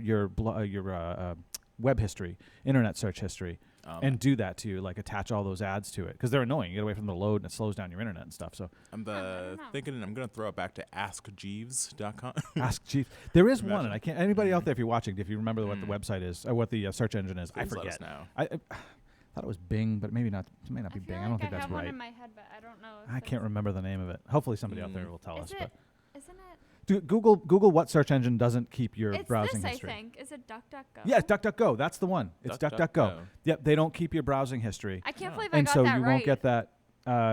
web history, internet search history, and do that to you, like attach all those ads to it because they're annoying. You get away from the load and it slows down your internet and stuff. So I'm don't know. thinking I'm gonna throw it back to askjeeves.com. Ask Chief. There is one, Imagine. and I can't. Anybody out there, if you're watching, if you remember what the website is or what the search engine is, I Please let us forget. know. I thought it was Bing, but maybe not. It may not be I feel Bing. like I don't think I that's have one right. in my head, but I don't know. If I can't remember the name of it. Hopefully, somebody out there will tell us. Is But it? Isn't it? Google what search engine doesn't keep your It's browsing this, history. I think. Is it DuckDuckGo? Yeah, DuckDuckGo. That's the one. It's DuckDuckGo. DuckDuckGo. Yep, they don't keep your browsing history, I can't Oh. believe I and got so that you right. won't get that.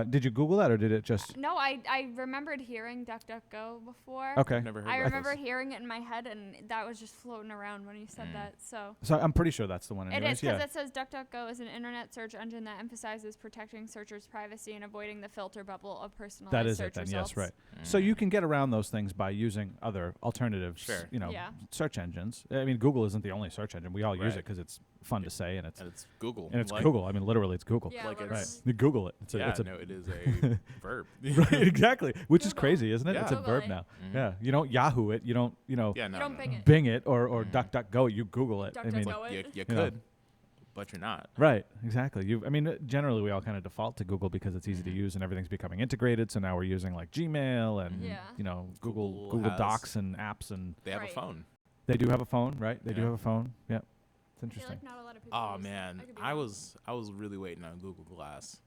Did you Google that or did it just? No, I remembered hearing DuckDuckGo before. Okay. Never heard I about remember this. hearing it in my head, and that was just floating around when you said that. So So I'm pretty sure that's the one. it Anyways. is because Yeah. it says DuckDuckGo is an internet search engine that emphasizes protecting searchers' privacy and avoiding the filter bubble of personalized That is search it then. results. Yes, right. So you can get around those things by using other alternatives. Sure. You know, Yeah. search engines. I mean, Google isn't the only search engine. We all use it Right. because it's fun to say, and it's Google. And it's like, Google. I mean, literally, it's Google. Yeah, Like, literally. Right. You Google it. it is a verb. Right, exactly. Which is Google. crazy, isn't it? Yeah. It's a Google verb it. now. Mhm. Yeah. You don't Yahoo it. You don't, Yeah, no, You don't no, Bing no. it. Bing it or Mhm. DuckDuckGo. You Google it. I mean, DuckDuckGo. You You know. could, but you're not. right. Exactly. I mean, generally, we all kind of default to Google because it's easy to Mhm. use and everything's becoming integrated. So now we're using like Gmail and, Yeah. Google Google has- Docs and apps. And They have Right. a phone. they do have a phone, right? They do Yeah. have a phone. Yeah. It's I feel interesting. like not a lot of people Oh use- man, could be I wrong. was really waiting on Google Glass.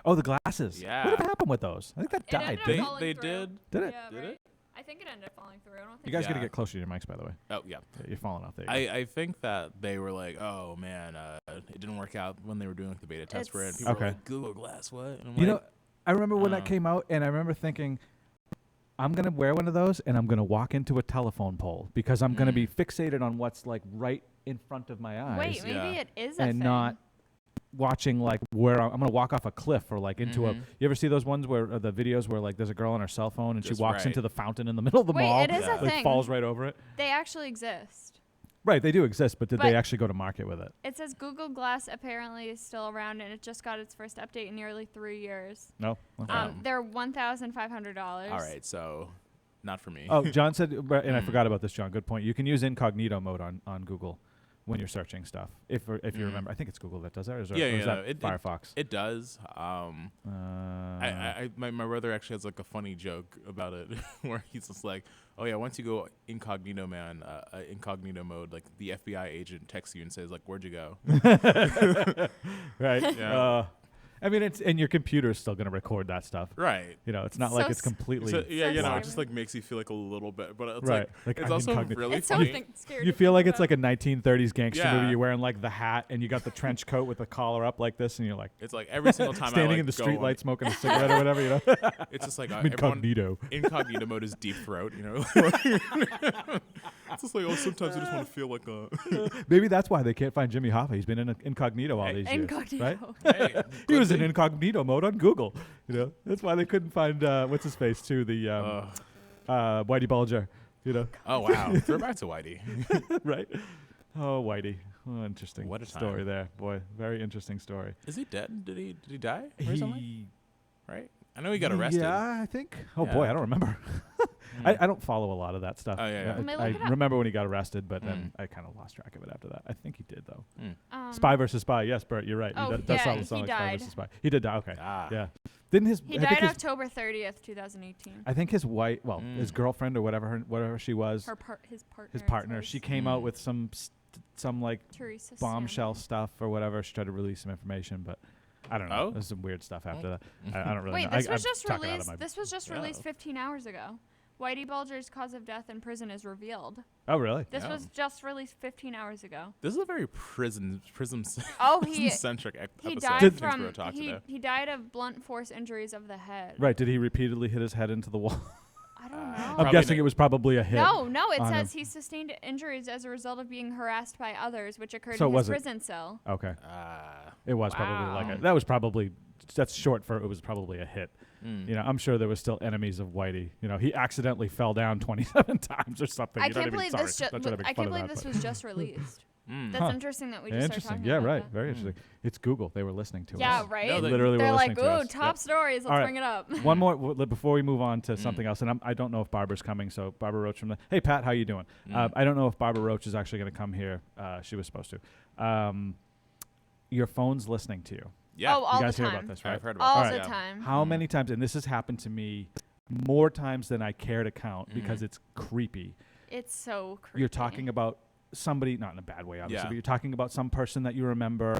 Oh, the glasses. Yeah. What happened with those? I think that It died. ended up Didn't it? falling They through. did. Did it? Yeah, Did right? it? I think it ended up falling through. I don't think You guys got to Yeah. get closer to your mics, by the way. Oh yeah. Yeah, you're falling off there. You go. I think that they were like, oh man, it didn't work out when they were doing like the beta test for it. And people Okay. were like, Google Glass, what? And I'm You know, like, I remember when that Uh. came out, and I remember thinking, I'm gonna wear one of those, and I'm gonna walk into a telephone pole because I'm gonna be fixated on what's like right in front of my eyes, Wait, maybe Yeah. it is a and thing. not watching like where I'm gonna walk off a cliff or like into a. Mhm. You ever see those ones where the videos where like there's a girl on her cell phone and Just she walks right. into the fountain in the middle of the Wait, mall, it is Yeah. a like thing. falls right over it. They actually exist. Right, they do exist, but did they But- actually go to market with it? It says Google Glass apparently is still around, and it just got its first update in nearly 3 years. No. Okay. They're $1,500. all right, so not for me. Oh, John said, and I forgot about this, John. Good point. You can use incognito mode on Google when you're searching stuff. If you remember, I think it's Google that does that. Or is Yeah, or is yeah, that it- Firefox? It does. My brother actually has like a funny joke about it where he's just like, oh yeah, once you go incognito mode, like the FBI agent texts you and says like, where'd you go? right. Yeah. I mean, it's and your computer is still going to record that stuff. Right. You know, it's not So like it's s- completely. So, yeah, you know, scary. it just like makes you feel like a little bit, but it's Right. like Like, it's I'm also incognito. really It's so funny. scary. You to feel think like it's about. like a 1930s gangster Yeah. movie. You're wearing like the hat and you got the trench coat with the collar up like this, and you're like It's like every single time I standing like in the go street on- light smoking a cigarette or whatever. You know, It's just like I'm everyone incognito. incognito mode is deep throat, you know. It's just like, oh, sometimes I just want to feel like a. Maybe that's why they can't find Jimmy Hoffa. He's been in incognito all Hey. these years, Incognito. right? Hey, He good was in thing. incognito mode on Google. You know, that's why they couldn't find what's his face too, the Whitey Bulger. You know, Oh wow, throw back to Whitey. right? Oh, Whitey. Oh, interesting. What a story time. there, boy. Very interesting story. Is he dead? Did he die recently? He, Right? I know he got arrested. Yeah, I think. Oh boy, Yeah. I don't remember. I don't follow a lot of that stuff. Oh, yeah, yeah. Let me I look it up. remember when he got arrested, but then I kind of lost track of it after that. I think he did though. Mm. Spy versus Spy. Yes, Bert, you're right. Oh, That yeah, sound he like Spy died. versus Spy. He did die. Okay. Ah. Yeah. Didn't his? He I think died his, October 30th, 2018. I think his wife, well, his Mm. girlfriend or whatever she was, His partner. his it partner. says. She came out Mm. with some like Teresa bombshell Salmon. stuff or whatever. She tried to release some information, but I don't know. Oh? There's some weird stuff after Oh. that. I don't really Wait, know. this I'm was just talking out of released. my- This was just Yeah. released 15 hours ago. Whitey Bulger's cause of death in prison is revealed. Oh, really? This Yeah. was just released 15 hours ago. This is a very prison Oh, he centric he episode. died of from Tyngsborough Talk today. he died of blunt force injuries of the head. Right. Did he repeatedly hit his head into the wall? I don't know. I'm Probably guessing not. it was probably a hit. No, it on says he sustained injuries as a result of being harassed by others, which occurred So in was his it- prison cell. Okay. Ah. It was probably like Wow. that was probably that's short for it was probably a hit. Mm. You know, I'm sure there was still enemies of Whitey. You know, he accidentally fell down 27 times or something. I You don't can't even- believe sorry, this. not trying to make I fun can't of believe that, this but- was just released. Mm. That's Huh. interesting that we just started Interesting. talking Yeah, about right. that. Very interesting. It's Google. They were listening to Yeah, us. right. No, they Literally They're were like, listening to ooh, us. top Yep. stories. Let's All right. bring it up. One more before we move on to Mm. something else, and I don't know if Barbara's coming. So Barbara Roach from the Hey Pat, how you doing? Mm. I don't know if Barbara Roach is actually going to come here. She was supposed to. Your phone's listening to you. Yeah. Oh, all You guys the hear time. about this, right? I've heard about All that. the Yeah. time. How Mm. many times? And this has happened to me more times than I care to count because Mhm. it's creepy. It's so creepy. You're talking about somebody, not in a bad way, obviously, Yeah. but you're talking about some person that you remember,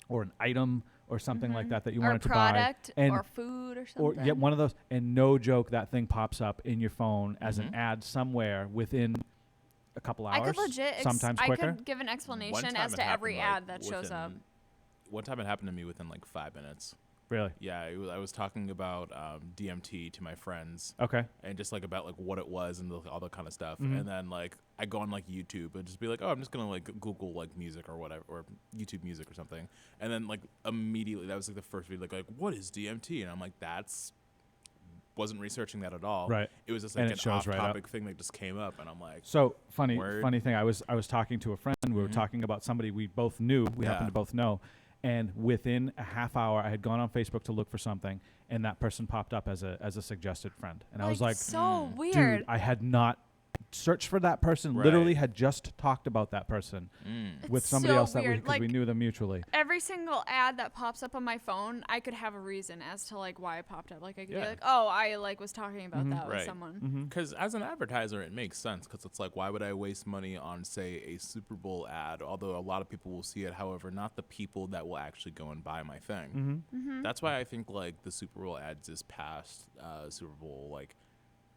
or an item, or something like Mhm. that you or wanted to buy, product and or food or or something. yet one of those, and no joke, that thing pops up in your phone as an Mhm. ad somewhere within a couple hours. I could legit. sometimes I quicker. could give an One explanation time as it to every happened, ad like, that shows up. within- One time it happened to me within like 5 minutes. Really? Yeah, I was talking about DMT to my friends Okay. and just like about like what it was and all that kind of stuff. Mhm. And then like I go on like YouTube and just be like, oh, I'm just gonna like Google like music or whatever, or YouTube music or something. And then like immediately that was like the first video, like what is DMT? And I'm like, that's wasn't researching that at all. Right. It was just And like it an shows right up. off-topic thing that just came up, and I'm like, So funny Word. thing. I was talking to a friend. We were talking about somebody we both knew. We happened to both know. And within a half hour, I had gone on Facebook to look for something, and that person popped up as a suggested friend. And I was like, so dude, weird. I had not searched for that person. Right. Literally had just talked about that person with It's somebody so else that weird. because we knew them mutually. Every single ad that pops up on my phone, I could have a reason as to like why it popped up. Like I could be Yeah. like, oh, I like was talking about that with Right. someone. because as an advertiser, it makes sense because it's like, why would I waste money on, say, a Super Bowl ad? Although a lot of people will see it, however, not the people that will actually go and buy my thing. That's why I think like the Super Bowl ads is past Super Bowl like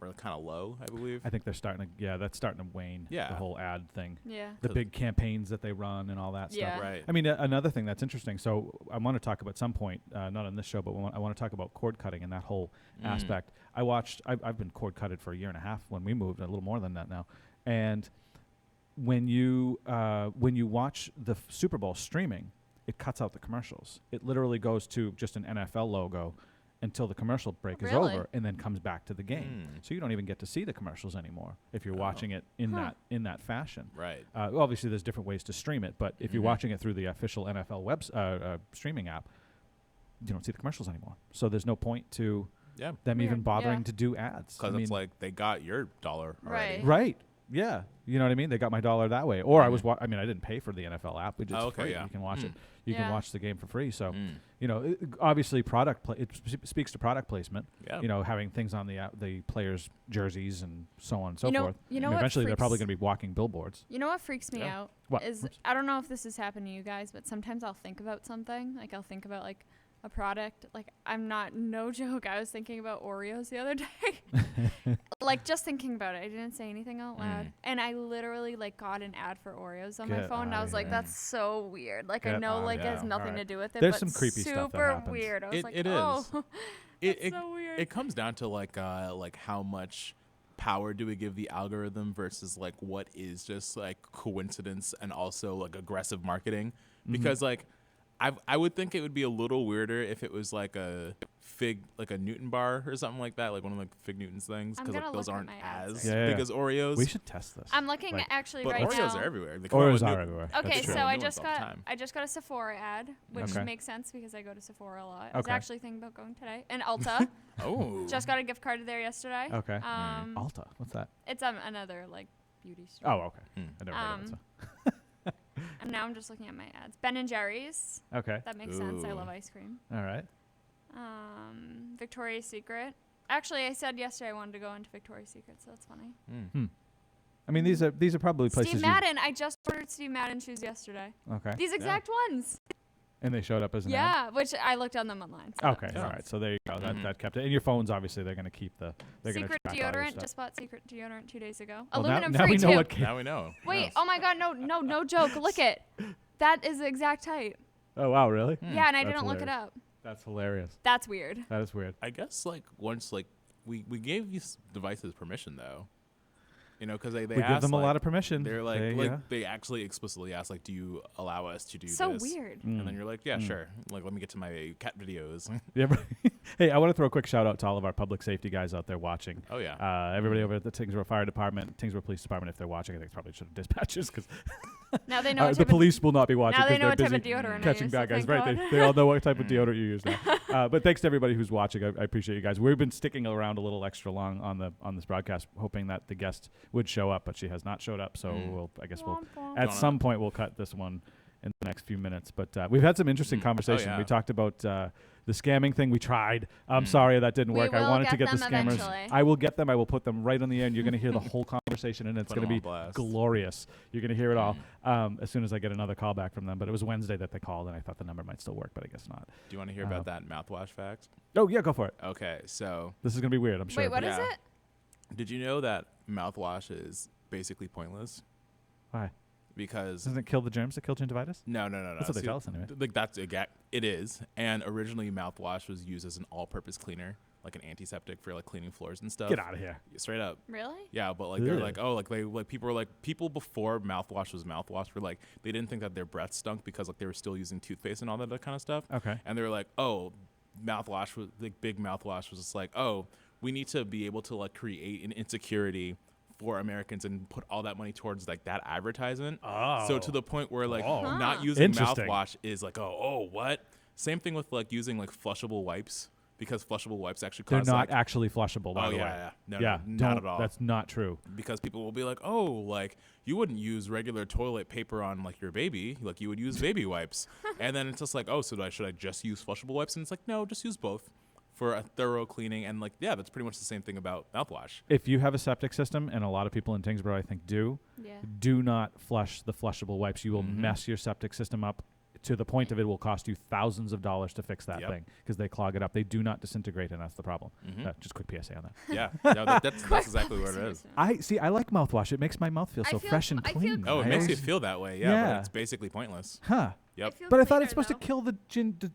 we're kind of low, I believe. I think they're starting to, that's starting to wane. Yeah. The whole ad thing. Yeah. The big campaigns that they run and all that Yeah. stuff. Right. I mean, another thing that's interesting. So I want to talk about some point, not on this show, but I want to talk about cord cutting and that whole aspect. I've been cord cutted for a year and a half when we moved, a little more than that now. And when you watch the Super Bowl streaming, it cuts out the commercials. It literally goes to just an NFL logo until the commercial break is Really? over, and then comes back to the game. So you don't even get to see the commercials anymore if you're watching it in that fashion. Right. Obviously, there's different ways to stream it, but if you're watching it through the official NFL web streaming app, you don't see the commercials anymore. So there's no point to Yeah. them even Weird, bothering yeah. to do ads. Because I it's mean, like they got your dollar already. Right. right. Yeah. You know what I mean? They got my dollar that way. Or I didn't pay for the NFL app. We just Oh, okay, free. yeah. You can watch it. You Yeah. can watch the game for free. So, Mm. you know, obviously it speaks to product placement. Yeah. You know, having things on the players' jerseys and so on and so You know- forth. you know And what eventually they're probably freaks- going to be walking billboards. You know what freaks me Yeah. out What? is Oops. I don't know if this has happened to you guys, but sometimes I'll think about something. Like I'll think about like a product. Like I'm not no joke. I was thinking about Oreos the other day. Like just thinking about it. I didn't say anything out loud. And I literally like got an ad for Oreos on my Get phone and I outta was like, here. that's so weird. Like I Get know outta like it has here. nothing Alright. to do with it. There's but some creepy stuff that super happens. weird. I was like, It is. oh It, that's so weird. It comes down to like how much power do we give the algorithm versus like what is just like coincidence and also like aggressive marketing, because like I would think it would be a little weirder if it was like a Newton bar or something like that, like one of like Fig Newton's things, I'm because like gonna those look at aren't my ads as right now. big Yeah. as Oreos. We should test this. I'm looking Like- actually but right Oreos now. are everywhere. They come out Oreos with are new- everywhere. Okay, That's true. so New I ones just all the got time. a Sephora ad, which Okay. makes sense because I go to Sephora a lot. I was Okay. actually thinking about going today. And Ulta, Oh, just got a gift card there yesterday. Okay. Um, Alta. What's that? it's another like beauty store. Oh, okay. I never heard of it. And now I'm just looking at my ads. Ben and Jerry's. So. Okay. That makes sense. I Ooh. love ice cream. All right. Victoria's Secret. Actually, I said yesterday I wanted to go into Victoria's Secret, so that's funny. I mean, these are probably places. Steve Madden. I just ordered Steve Madden shoes yesterday. Okay. These exact ones. And they showed up as an ad. Yeah, which I looked on them online. So Okay. Yeah. All right. So there you go. That kept it. And your phones, obviously, they're going to keep the. They're going to Secret track all your deodorant. stuff. Just bought Secret deodorant 2 days ago. Well, Aluminum now free we know too. what came. now we know. Wait, Yes. oh my god, no joke. Look it. That is the exact type. Oh wow, really? Yeah, and I That's didn't look it hilarious. up. That's hilarious. That's weird. That is weird. I guess like once like we gave these devices permission though, you know, because they We asked, give them a like, lot of permission. They're like yeah. they actually explicitly asked like, do you allow us to do So this? weird. And then you're like, yeah, sure. Like, let me get to my cat videos. Yeah. Hey, I want to throw a quick shout out to all of our public safety guys out there watching. Oh yeah. Everybody over at the Tyngsborough Fire Department, Tyngsborough Police Department, if they're watching, I think it's probably should have dispatchers because Now they know what the type police will not be watching now they because know they're what type busy of deodorant I catching use, bad so guys. thank Right? God. They all know what type of deodorant you use now. But thanks to everybody who's watching. I appreciate you guys. We've been sticking around a little extra long on this broadcast, hoping that the guest would show up, but she has not showed up. So we'll Womp womp. at Gonna- some point we'll cut this one in the next few minutes. But we've had some interesting conversation. yeah. We talked about the scamming thing. We tried. I'm sorry that didn't We work. I will wanted to get get the them scammers. eventually. I will get them. I will put them right on the end. You're going to hear the whole conversation, and it's Put going to them be on blast. glorious. You're going to hear it all as soon as I get another call back from them. But it was Wednesday that they called, and I thought the number might still work, but I guess not. Do you want to hear about that mouthwash fact? Oh, yeah, go for it. Okay, so This is going to be weird, I'm sure. Wait, what but is Yeah. it? did you know that mouthwash is basically pointless? Why? Because Doesn't it kill the germs that kill gingivitis? no. That's what they tell us anyway. Like that's it is. And originally, mouthwash was used as an all-purpose cleaner, like an antiseptic for like cleaning floors and stuff. Get out of here. Straight up. Really? Yeah, but like they're Ugh. like, oh, like they like people were like people before mouthwash was mouthwash were like they didn't think that their breath stunk because like they were still using toothpaste and all that kind of stuff. Okay. And they were like, oh, mouthwash was like big mouthwash was just like, oh, we need to be able to like create an insecurity for Americans and put all that money towards like that advertisement. So to the point where like not using mouthwash is like, oh, what? Same thing with like using like flushable wipes, because flushable wipes actually They're cause not like, actually flushable, by the way. yeah. No, Yeah, not at all. That's not true. Because people will be like, oh, like you wouldn't use regular toilet paper on like your baby, like you would use baby wipes. And then it's just like, oh, so should I just use flushable wipes? And it's like, no, just use both for a thorough cleaning. And like, yeah, that's pretty much the same thing about mouthwash. If you have a septic system, and a lot of people in Tyngsborough I think do not flush the flushable wipes. You will mess your septic system up to the point of it will cost you thousands of dollars to fix that thing, because they clog it up. They do not disintegrate, and that's the problem. Just quick PSA on that. Yeah, no, that's exactly what it is. I like mouthwash. It makes my mouth feel so fresh and clean. Oh, it makes you feel that way, but it's basically pointless. Huh. Yep. But I thought it's supposed to kill the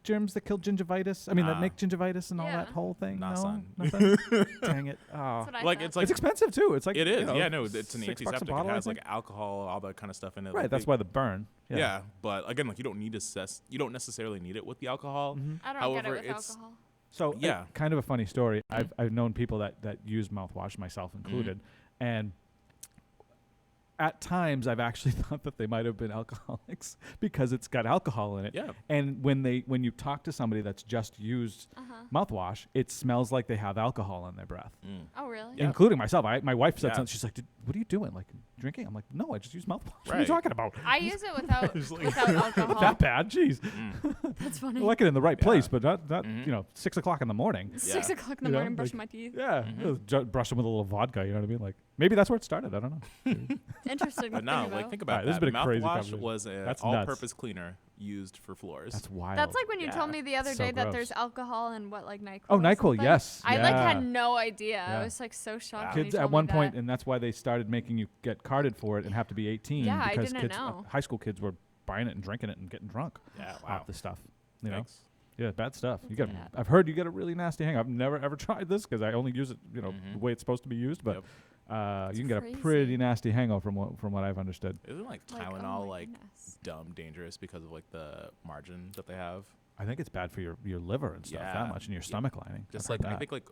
germs that kill gingivitis. I mean, that make gingivitis and all that whole thing. Nah, no, son. Nothing. Dang it! Oh, like it's expensive too. It's like it is. You know, Yeah, no, it's an $6 a antiseptic. bottle, It has like alcohol, all that kind of stuff in it. Right. Like That's why the burn. Yeah, but again, like you don't need to you don't necessarily need it with the alcohol. I don't However, get it with alcohol. So kind of a funny story. I've known people that use mouthwash, myself included, and at times I've actually thought that they might have been alcoholics because it's got alcohol in it. Yeah. And when you talk to somebody that's just used mouthwash, it smells like they have alcohol in their breath. Oh, really? Yeah. Including myself. My wife said something. She's like, what are you doing? Like drinking? I'm like, no, I just use mouthwash. What are you talking about? I use it without alcohol. That bad? Jeez. That's funny. I like it in the right place, but not 6 o'clock in the morning. 6 o'clock in the morning, brushing my teeth. Yeah. Brush them with a little vodka, you know what I mean? Like maybe that's where it started. I don't know. Interesting. But no, like think about this that. has been a crazy Mouthwash conversation. was an That's all-purpose cleaner used for floors. That's wild. That's like when you told me the other So day that gross. there's alcohol in like NyQuil. Oh, or NyQuil, something. yes. I Yeah. had no idea. Yeah. I was like so shocked. when Kids you at told one me point, that. and that's why they started making you get carded for it and have to be 18. Yeah, I because didn't know. high school kids were buying it and drinking it and getting drunk off the stuff. You know? Yeah, bad stuff. You got. I've heard you get a really nasty hang. I've never ever tried this because I only use it, the way it's supposed to be used. But you can get a pretty nasty hangover from what I've understood. Isn't like Tylenol dumb dangerous because of like the margin that they have? I think it's bad for your liver and stuff that much, and your stomach lining. Just like I think like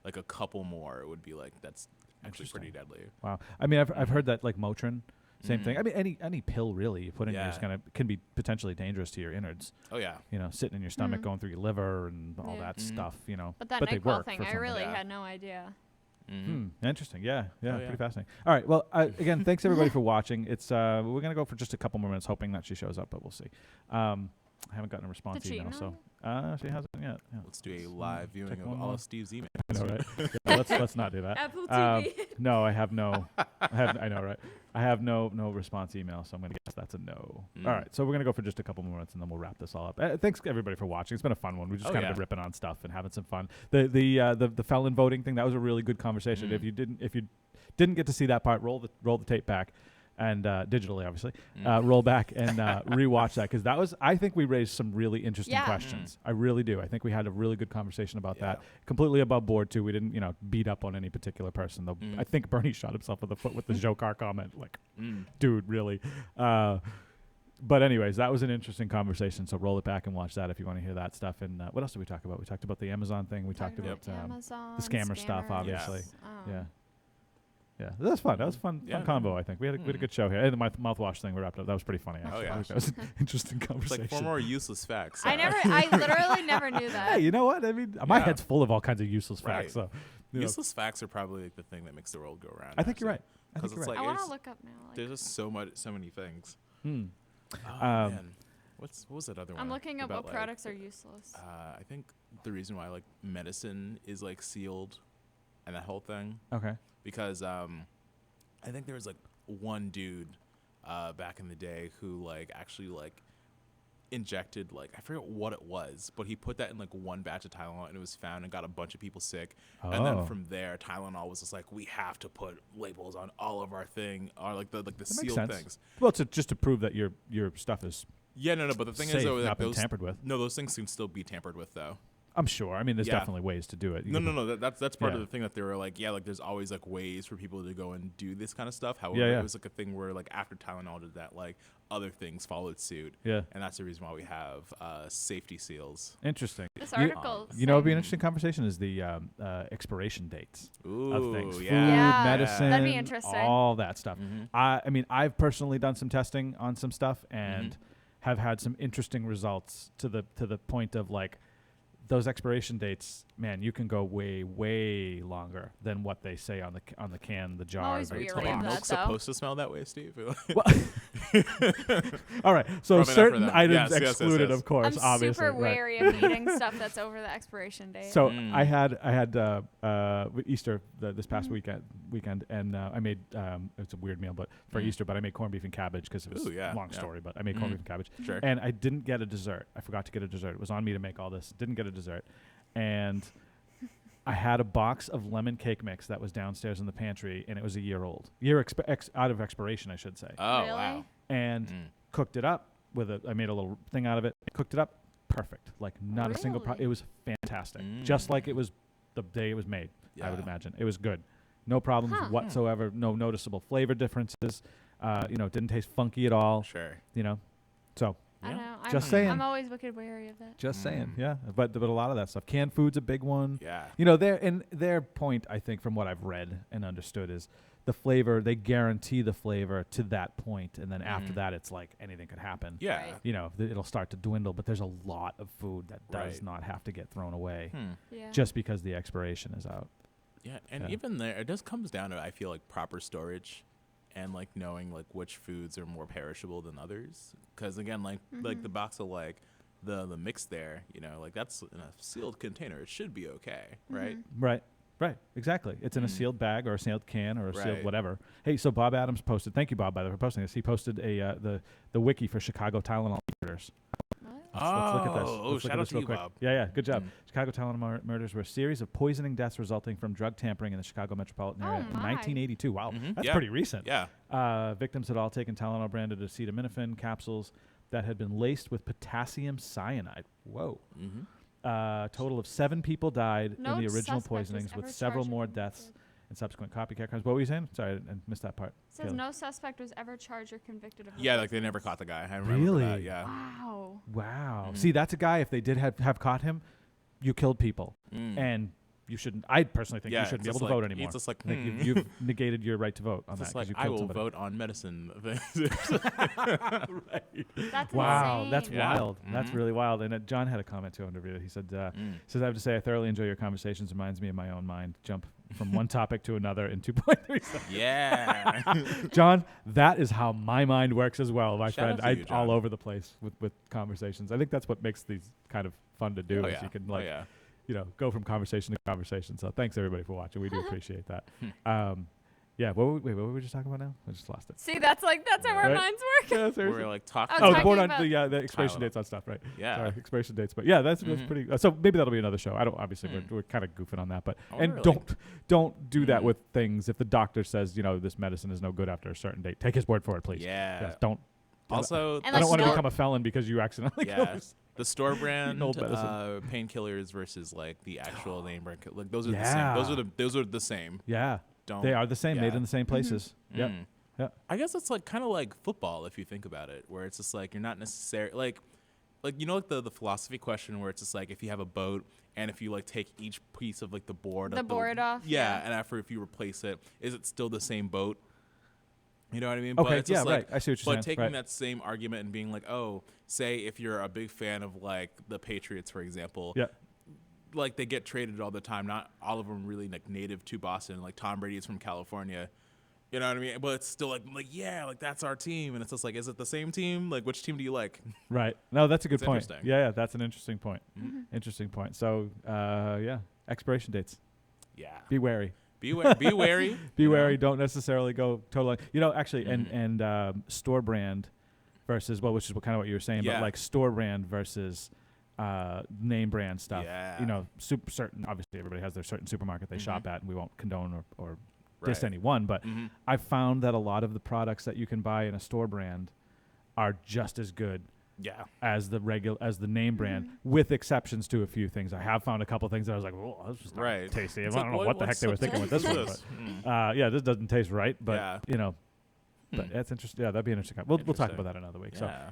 like a couple more would be like that's actually pretty deadly. Wow. I mean, I've heard that like Motrin. Same thing. I mean, any pill really you put in there can be potentially dangerous to your innards. Oh yeah. Sitting in your stomach, going through your liver and all that stuff. But that they NyQuil work thing, for I some really things. had no idea. Interesting. Yeah. Pretty fascinating. All right. Well, again, thanks everybody for watching. It's we're gonna go for just a couple more minutes, hoping that she shows up, but we'll see. I haven't gotten a response email, so she hasn't yet. Yeah. Let's do a live viewing of all of Steve's emails. I know, right? Let's not do that. Apple TV. No, I have no. I know, right? I have no response email, so I'm gonna guess that's a no. All right, so we're gonna go for just a couple more minutes, and then we'll wrap this all up. Thanks everybody for watching. It's been a fun one. We just kind of been ripping on stuff and having some fun. The felon voting thing, that was a really good conversation. If you didn't get to see that part, roll the tape back. And digitally, obviously, roll back and rewatch that, because I think we raised some really interesting questions. I really do. I think we had a really good conversation about that. Completely above board too. We didn't, beat up on any particular person. Though I think Bernie shot himself in the foot with the Jokar comment. Like, dude, really. But anyways, that was an interesting conversation. So roll it back and watch that if you want to hear that stuff. And what else did we talk about? We talked about the Amazon thing. We talked about the scammer stuff, obviously. Yes. Yeah. Yeah, that was fun. That was fun convo, I think. We had a good show here. And the mouthwash thing we wrapped up. That was pretty funny, actually. I think that was an interesting conversation. It's like 4 more useless facts. I literally never knew that. Hey, you know what? I mean, my head's full of all kinds of useless facts. So, useless facts are probably like the thing that makes the world go around. I think you're right. Because it's like I want to look up now. There's just so many things. Hmm. Oh, man. What was that other one? I'm looking up about, what products are useless. I think the reason why like medicine is like sealed and that whole thing. Okay. Because I think there was like one dude back in the day who like actually like injected like I forget what it was, but he put that in like one batch of Tylenol and it was found and got a bunch of people sick. And then from there, Tylenol was just like, we have to put labels on all of our thing, or like the sealed things. Well, just to prove that your stuff is but the thing safe, is though, not that been tampered with. No, those things can still be tampered with though. I'm sure. I mean, there's definitely ways to do it. No. That's part of the thing that they were like, like there's always like ways for people to go and do this kind of stuff. However, it was like a thing where like after Tylenol did that, like other things followed suit. Yeah. And that's the reason why we have safety seals. Interesting. This article. You know, what would be an interesting conversation is the expiration dates of things. Food, Yeah. medicine, That'd be interesting. all that stuff. I mean, I've personally done some testing on some stuff and have had some interesting results to the point of like those expiration dates. Man, you can go way longer than what they say on the can, the jar. always the reiterating Are that, milk though. supposed to smell that way, Steve? All right, so Rubbing up for certain them. items Yes, excluded, yes. of course, I'm obviously. super right. wary of eating stuff that's over the expiration date. So I had Easter this past weekend, and I made it's a weird meal, but for Easter, but I made corned beef and cabbage because it was a long story, but I made corned beef and cabbage. Sure. And I didn't get a dessert. I forgot to get a dessert. It was on me to make all this. Didn't get a dessert, and I had a box of lemon cake mix that was downstairs in the pantry, and it was a year old, out of expiration, I should say. Oh, Really? wow. And cooked it up I made a little thing out of it. Cooked it up, perfect. Like not a single Really? It was fantastic, just like it was the day it was made. I would imagine it was good, no problems whatsoever, no noticeable flavor differences. Didn't taste funky at all. Sure. So I don't know. Just saying. I'm always wicked wary of it. just saying, yeah. But a lot of that stuff. Canned food's a big one. Yeah. Their point, I think, from what I've read and understood, is the flavor. They guarantee the flavor to that point, and then after that, it's like anything could happen. Yeah. Right. It'll start to dwindle. But there's a lot of food that does Right. not have to get thrown away Yeah. just because the expiration is out. Yeah, and Yeah. even there, it just comes down to, I feel like, proper storage and like knowing like which foods are more perishable than others. Because again, like the box of like the mix there, like that's in a sealed container. It should be okay, right? Right, exactly. It's in a sealed bag or a sealed can or a sealed Right. whatever. Hey, so Bob Adams posted. Thank you, Bob, by the way, for posting this. He posted the wiki for Chicago Tylenol murders. What? Let's look at this. Oh, Let's look shout at out this to real you, quick. Bob. Yeah, good job. Chicago Tylenol murders were a series of poisoning deaths resulting from drug tampering in the Chicago metropolitan area in my. 1982. Wow, that's Yeah. pretty recent. Yeah. Victims had all taken Tylenol branded acetaminophen capsules that had been laced with potassium cyanide. Whoa. Total of 7 people died No in the original suspect was poisonings, with ever several charged or more convicted. deaths and subsequent copycat crimes. What were you saying? Sorry, I missed that part. It says Kayla. no suspect was ever charged or convicted of the Yeah, like they never poisonings. caught the guy. I remember that. Really? Yeah. Wow. Wow. See, that's a guy, if they did have caught him, you killed people. And you shouldn't, I personally think you shouldn't be able to vote anymore. It's just like, I think you've negated your right to vote on that. it's like 'cause you I killed will somebody. vote on medicine. That's Wow, insane. that's Yeah. wild. That's really wild. And John had a comment too on the video. He said, "I have to say, I thoroughly enjoy your conversations. Reminds me of my own mind. Jump from one topic to another in 2.3 seconds." Yeah. John, that is how my mind works as well, my Shout friend. out to you, all John. over the place with conversations. I think that's what makes these kind of fun to do. Oh, is yeah. you can Oh, yeah. go from conversation to conversation. So thanks everybody for watching. We do appreciate that. Yeah. What were we just talking about now? I just lost it. See, that's how our Right? minds work. Yeah, seriously. We're like talking. Oh, Oh, the talking board on about- the expiration Tylenol. dates on stuff, right? Yeah. Sorry, expiration dates. But yeah, that's pretty. So maybe that'll be another show. I don't. Obviously, we're kind of goofing on that, but Oh, and really? don't do that with things. If the doctor says this medicine is no good after a certain date, take his word for it, please. Yeah. Yes, don't. Also, And I like don't want to store- become a felon because you accidentally killed yeah, us. the store brand old medicine. painkillers versus like the actual name brand. Like those are the Yeah. same. Those are the same. Yeah, Don't they are the same. Made yeah. in the same places. Yep. Mm. Yeah. I guess it's like kind of like football if you think about it, where it's just like you're not necessarily like like the philosophy question where it's just like if you have a boat and if you like take each piece of like the board The of board off, yeah, yeah. and after if you replace it, is it still the same boat? You know what I mean? Okay, But it's just yeah, like, right. I see what you're but saying, taking right. that same argument and being like, oh, say if you're a big fan of like the Patriots, for example, Yeah. like they get traded all the time. Not all of them really like native to Boston. Like Tom Brady is from California. You know what I mean? But it's still like yeah, like that's our team. And it's just like, is it the same team? Like which team do you like? Right. No, that's a good It's point. interesting. Yeah, that's an interesting point. Interesting point. So, yeah, expiration dates. Yeah. Be wary. Be wary. Be you know? wary. Don't necessarily go totally. Actually, and store brand versus which is kind of what you were saying, but Yeah. like store brand versus name brand stuff. Yeah. Super certain. Obviously, everybody has their certain supermarket they shop at, and we won't condone or diss Right. anyone. But I've found that a lot of the products that you can buy in a store brand are just as good Yeah. as the name brand, with exceptions to a few things. I have found a couple things that I was like, "Oh, this is not Right. tasty." I It's don't like, know what the heck what's they were up thinking with this one. this? But, yeah, this doesn't taste right. But Yeah. But that's interesting. Yeah, that'd be interesting. We'll talk Interesting. about that another week. So. Yeah.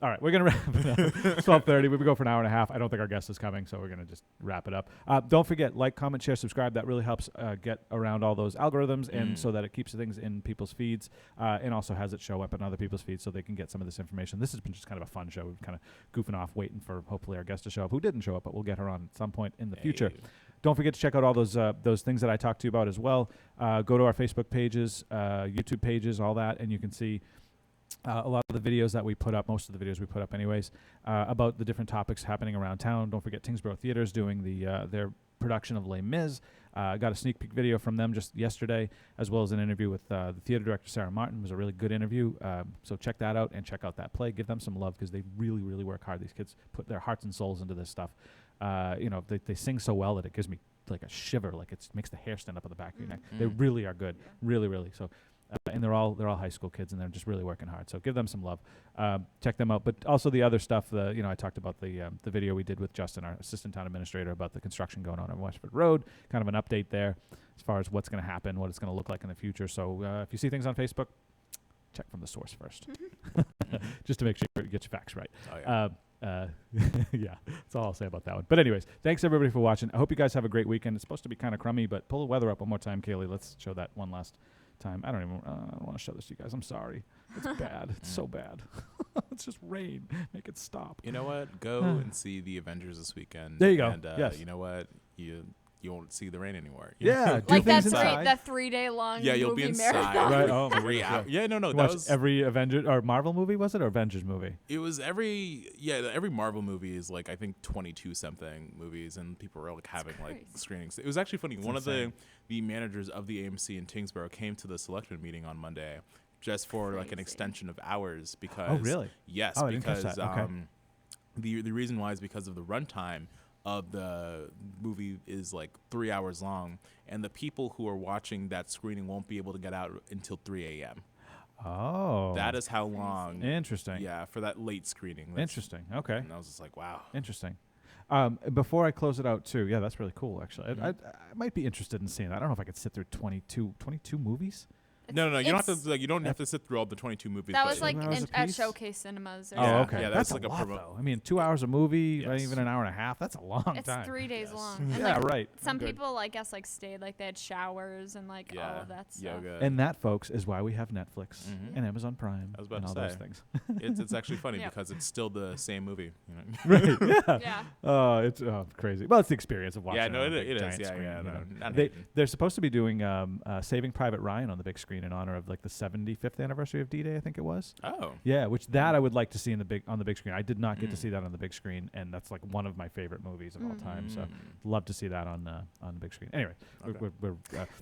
All right, we're going to wrap it up. It's 12:30. We would go for an hour and a half. I don't think our guest is coming, so we're going to just wrap it up. Don't forget, like, comment, share, subscribe. That really helps get around all those algorithms and so that it keeps things in people's feeds and also has it show up in other people's feeds so they can get some of this information. This has been just kind of a fun show. We've kind of goofing off, waiting for hopefully our guest to show up, who didn't show up, but we'll get her on at some point in the future. Don't forget to check out all those things that I talked to you about as well. Go to our Facebook pages, YouTube pages, all that, and you can see a lot of the videos that we put up, most of the videos we put up anyways, about the different topics happening around town. Don't forget Tyngsborough Theatre is doing their production of Les Mis. Got a sneak peek video from them just yesterday, as well as an interview with the theater director, Sarah Martin. It was a really good interview. So check that out and check out that play. Give them some love because they really, really work hard. These kids put their hearts and souls into this stuff. They sing so well that it gives me like a shiver, like it makes the hair stand up on the back of your neck. They really are good, really, really. So. And they're all high school kids, and they're just really working hard. So give them some love. Check them out. But also the other stuff. I talked about the video we did with Justin, our assistant town administrator, about the construction going on Westford Road. Kind of an update there as far as what's going to happen, what it's going to look like in the future. So if you see things on Facebook, check from the source first, just to make sure you get your facts right. Oh, yeah. Yeah, that's all I'll say about that one. But anyways, thanks everybody for watching. I hope you guys have a great weekend. It's supposed to be kind of crummy, but pull the weather up one more time, Kaylee. Let's show that one last time. I don't want to show this to you guys. I'm sorry. It's bad. It's so bad. It's just rain. Make it stop. You know what? Go and see the Avengers this weekend. There you go. And yes. You know what? You won't see the rain anymore. Yeah. Like that things inside. that 3-day long you'll movie be inside. marathon. Right. Oh, my 3 goodness, hours. Yeah, no, You that watched was every Avengers or Marvel movie, was it, or Avengers movie? It was every Marvel movie is like I think 22 something movies, and people were like having like screenings. It was actually funny. One insane. of the managers of the AMC in Tyngsborough came to the selectmen meeting on Monday, just for like an extension of hours because. Oh really? Yes, Oh, I didn't catch because that. Okay. the reason why is because of the runtime of the movie is like 3 hours long, and the people who are watching that screening won't be able to get out until 3 a.m. Oh. That is how long. Interesting. Yeah, for that late screening. Interesting. Okay. And I was just like, wow. Interesting. Before I close it out, too, yeah, that's really cool, actually. I might be interested in seeing that. I don't know if I could sit through 22 movies. No. You don't have to. Like, you don't have to sit through all the 22 movies. That but was like hours a at piece? Showcase Cinemas. Or Oh, Yeah, okay. yeah, that's that's a like a lot, promo. though. I mean, 2 hours a movie, Yes. even an hour and a half. That's a long It's time. 3 days Yes. long. And Yeah, like, right. Some Good. people, I guess, like stayed, like they had showers and like all of that stuff. yoga. And that, folks, is why we have Netflix Mhm. and Amazon Prime I was about and to all say. those things. it's actually funny Yep. because it's still the same movie. You know? Right, yeah. Yeah. Oh, it's crazy. Well, it's the experience of watching Yeah, no, it on a it big is. giant Yeah, screen, yeah. you No, know. not They, hating. they're supposed to be doing Saving Private Ryan on the big screen in honor of like the 75th anniversary of D-Day, I think it was. Oh. Yeah, which that I would like to see on the big screen. I did not get to see that on the big screen, and that's like one of my favorite movies of all time. So love to see that on the big screen. Anyway, Okay. we're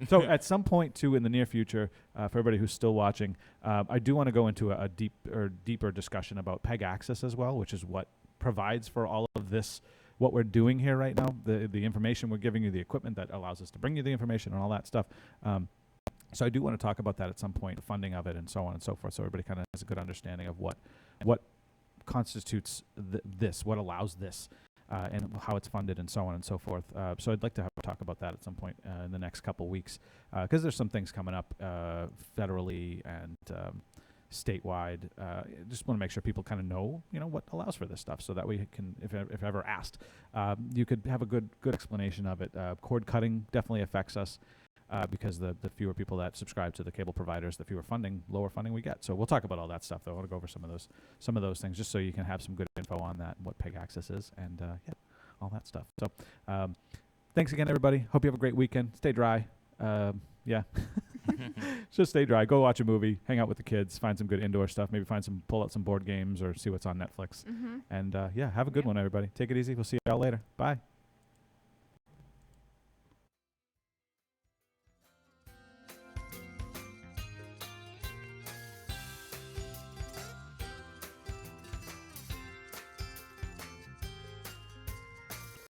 so at some point too in the near future, for everybody who's still watching, I do want to go into a deeper discussion about PEG access as well, which is what provides for all of this. What we're doing here right now, the information we're giving you, the equipment that allows us to bring you the information and all that stuff. So I do want to talk about that at some point, the funding of it and so on and so forth, so everybody kind of has a good understanding of what constitutes this, what allows this, and how it's funded and so on and so forth. So I'd like to talk about that at some point in the next couple weeks, because there's some things coming up federally and statewide. Just want to make sure people kind of know, what allows for this stuff, so that we can, if ever asked, you could have a good explanation of it. Cord cutting definitely affects us. Because the fewer people that subscribe to the cable providers, the lower funding we get. So we'll talk about all that stuff, though. I want to go over some of those things, just so you can have some good info on that, what PEG access is, and all that stuff. So thanks again, everybody. Hope you have a great weekend. Stay dry. Yeah. Just stay dry. Go watch a movie. Hang out with the kids. Find some good indoor stuff. Maybe pull out some board games or see what's on Netflix. And have a good one, everybody. Take it easy. We'll see you all later. Bye.